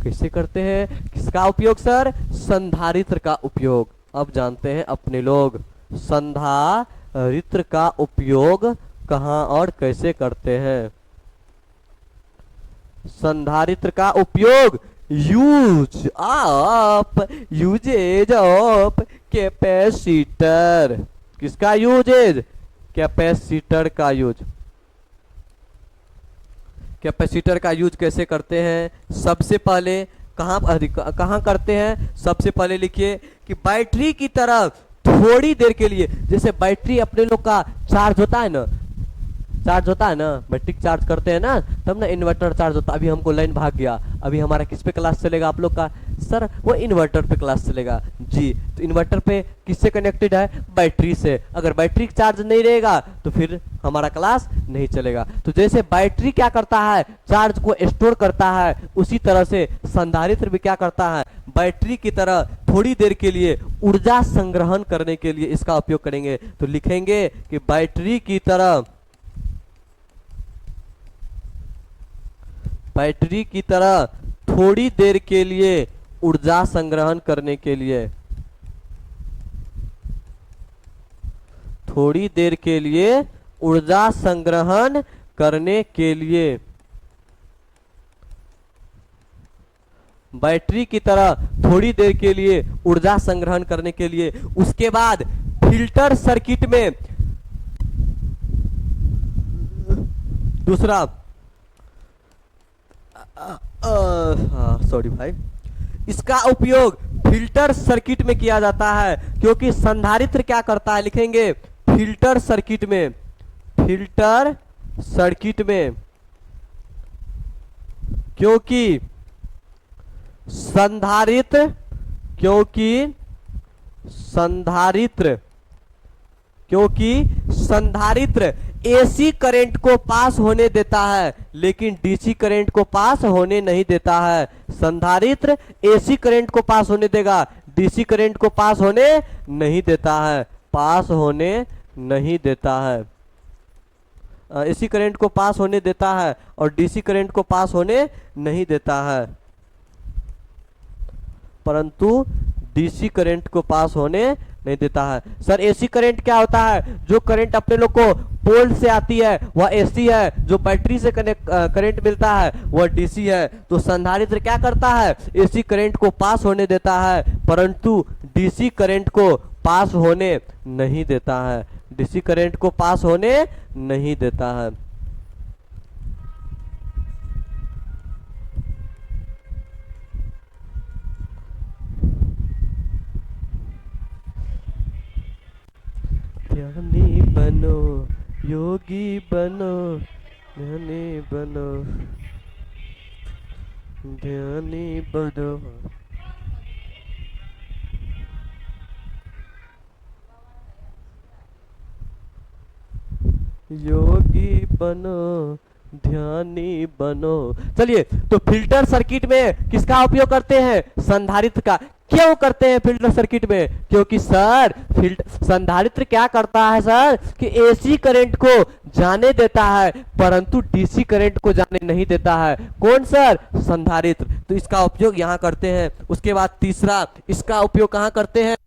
कैसे करते हैं, किसका उपयोग सर, संधारित्र का उपयोग। अब जानते हैं अपने लोग संधारित्र का उपयोग कहाँ और कैसे करते हैं। संधारित्र का उपयोग यूजेज ऑफ कैपेसिटर, किसका यूजेज, कैपेसिटर का यूज। कैपेसिटर का यूज कैसे करते हैं, सबसे पहले कहाँ करते हैं, सबसे पहले लिखिए कि बैटरी की तरह थोड़ी देर के लिए, जैसे बैटरी अपने लोग का चार्ज होता है ना, चार्ज होता है ना, बैटरी चार्ज करते हैं ना तब ना इन्वर्टर चार्ज होता है। अभी हमको लाइन भाग गया, अभी हमारा किस पे क्लास चलेगा आप लोग का, सर वो इन्वर्टर पे क्लास चलेगा जी। तो इन्वर्टर पे किससे कनेक्टेड है, बैटरी से। अगर बैटरी चार्ज नहीं रहेगा तो फिर हमारा क्लास नहीं चलेगा। तो जैसे बैटरी क्या करता है, चार्ज को स्टोर करता है, उसी तरह से संधारित्र भी क्या करता है, बैटरी की तरह थोड़ी देर के लिए ऊर्जा संग्रहण करने के लिए इसका उपयोग करेंगे। तो लिखेंगे कि बैटरी की तरह, बैटरी की तरह थोड़ी देर के लिए ऊर्जा संग्रहण करने के लिए, थोड़ी देर के लिए ऊर्जा संग्रहण करने के लिए, बैटरी की तरह थोड़ी देर के लिए ऊर्जा संग्रहण करने के लिए। उसके बाद फिल्टर सर्किट में दूसरा, सॉरी भाई, इसका उपयोग फिल्टर सर्किट में किया जाता है, क्योंकि संधारित्र क्या करता है, लिखेंगे फिल्टर सर्किट में, फिल्टर सर्किट में, क्योंकि संधारित्र, क्योंकि संधारित्र एसी करंट को पास होने देता है लेकिन डीसी करंट को पास होने नहीं देता है। संधारित्र एसी करंट को पास होने देगा, डीसी करंट को पास होने नहीं देता है, पास होने नहीं देता है। एसी करंट को पास होने देता है और डीसी करंट को पास होने नहीं देता है, परंतु डीसी करंट को पास होने नहीं देता है। सर एसी करंट क्या होता है, जो करंट अपने लोग को पोल से आती है वह एसी है, जो बैटरी से करंट मिलता है वह डीसी है। तो संधारित्र क्या करता है, एसी करंट को पास होने देता है परंतु डीसी करंट को पास होने नहीं देता है, डीसी करंट को पास होने नहीं देता है। ध्यानी बनो, योगी बनो, ध्यानी बनो, ध्यानी बनो। योगी बनो, ध्यानी बनो। चलिए, तो फिल्टर सर्किट में किसका उपयोग करते हैं? संधारित्र का। क्यों करते हैं फिल्टर सर्किट में? क्योंकि सर संधारित्र क्या करता है सर कि एसी करंट को जाने देता है परंतु डीसी करंट को जाने नहीं देता है। कौन सर? संधारित्र। तो इसका उपयोग यहाँ करते हैं। उसके बाद तीसरा इसका उपयोग कहाँ करते हैं?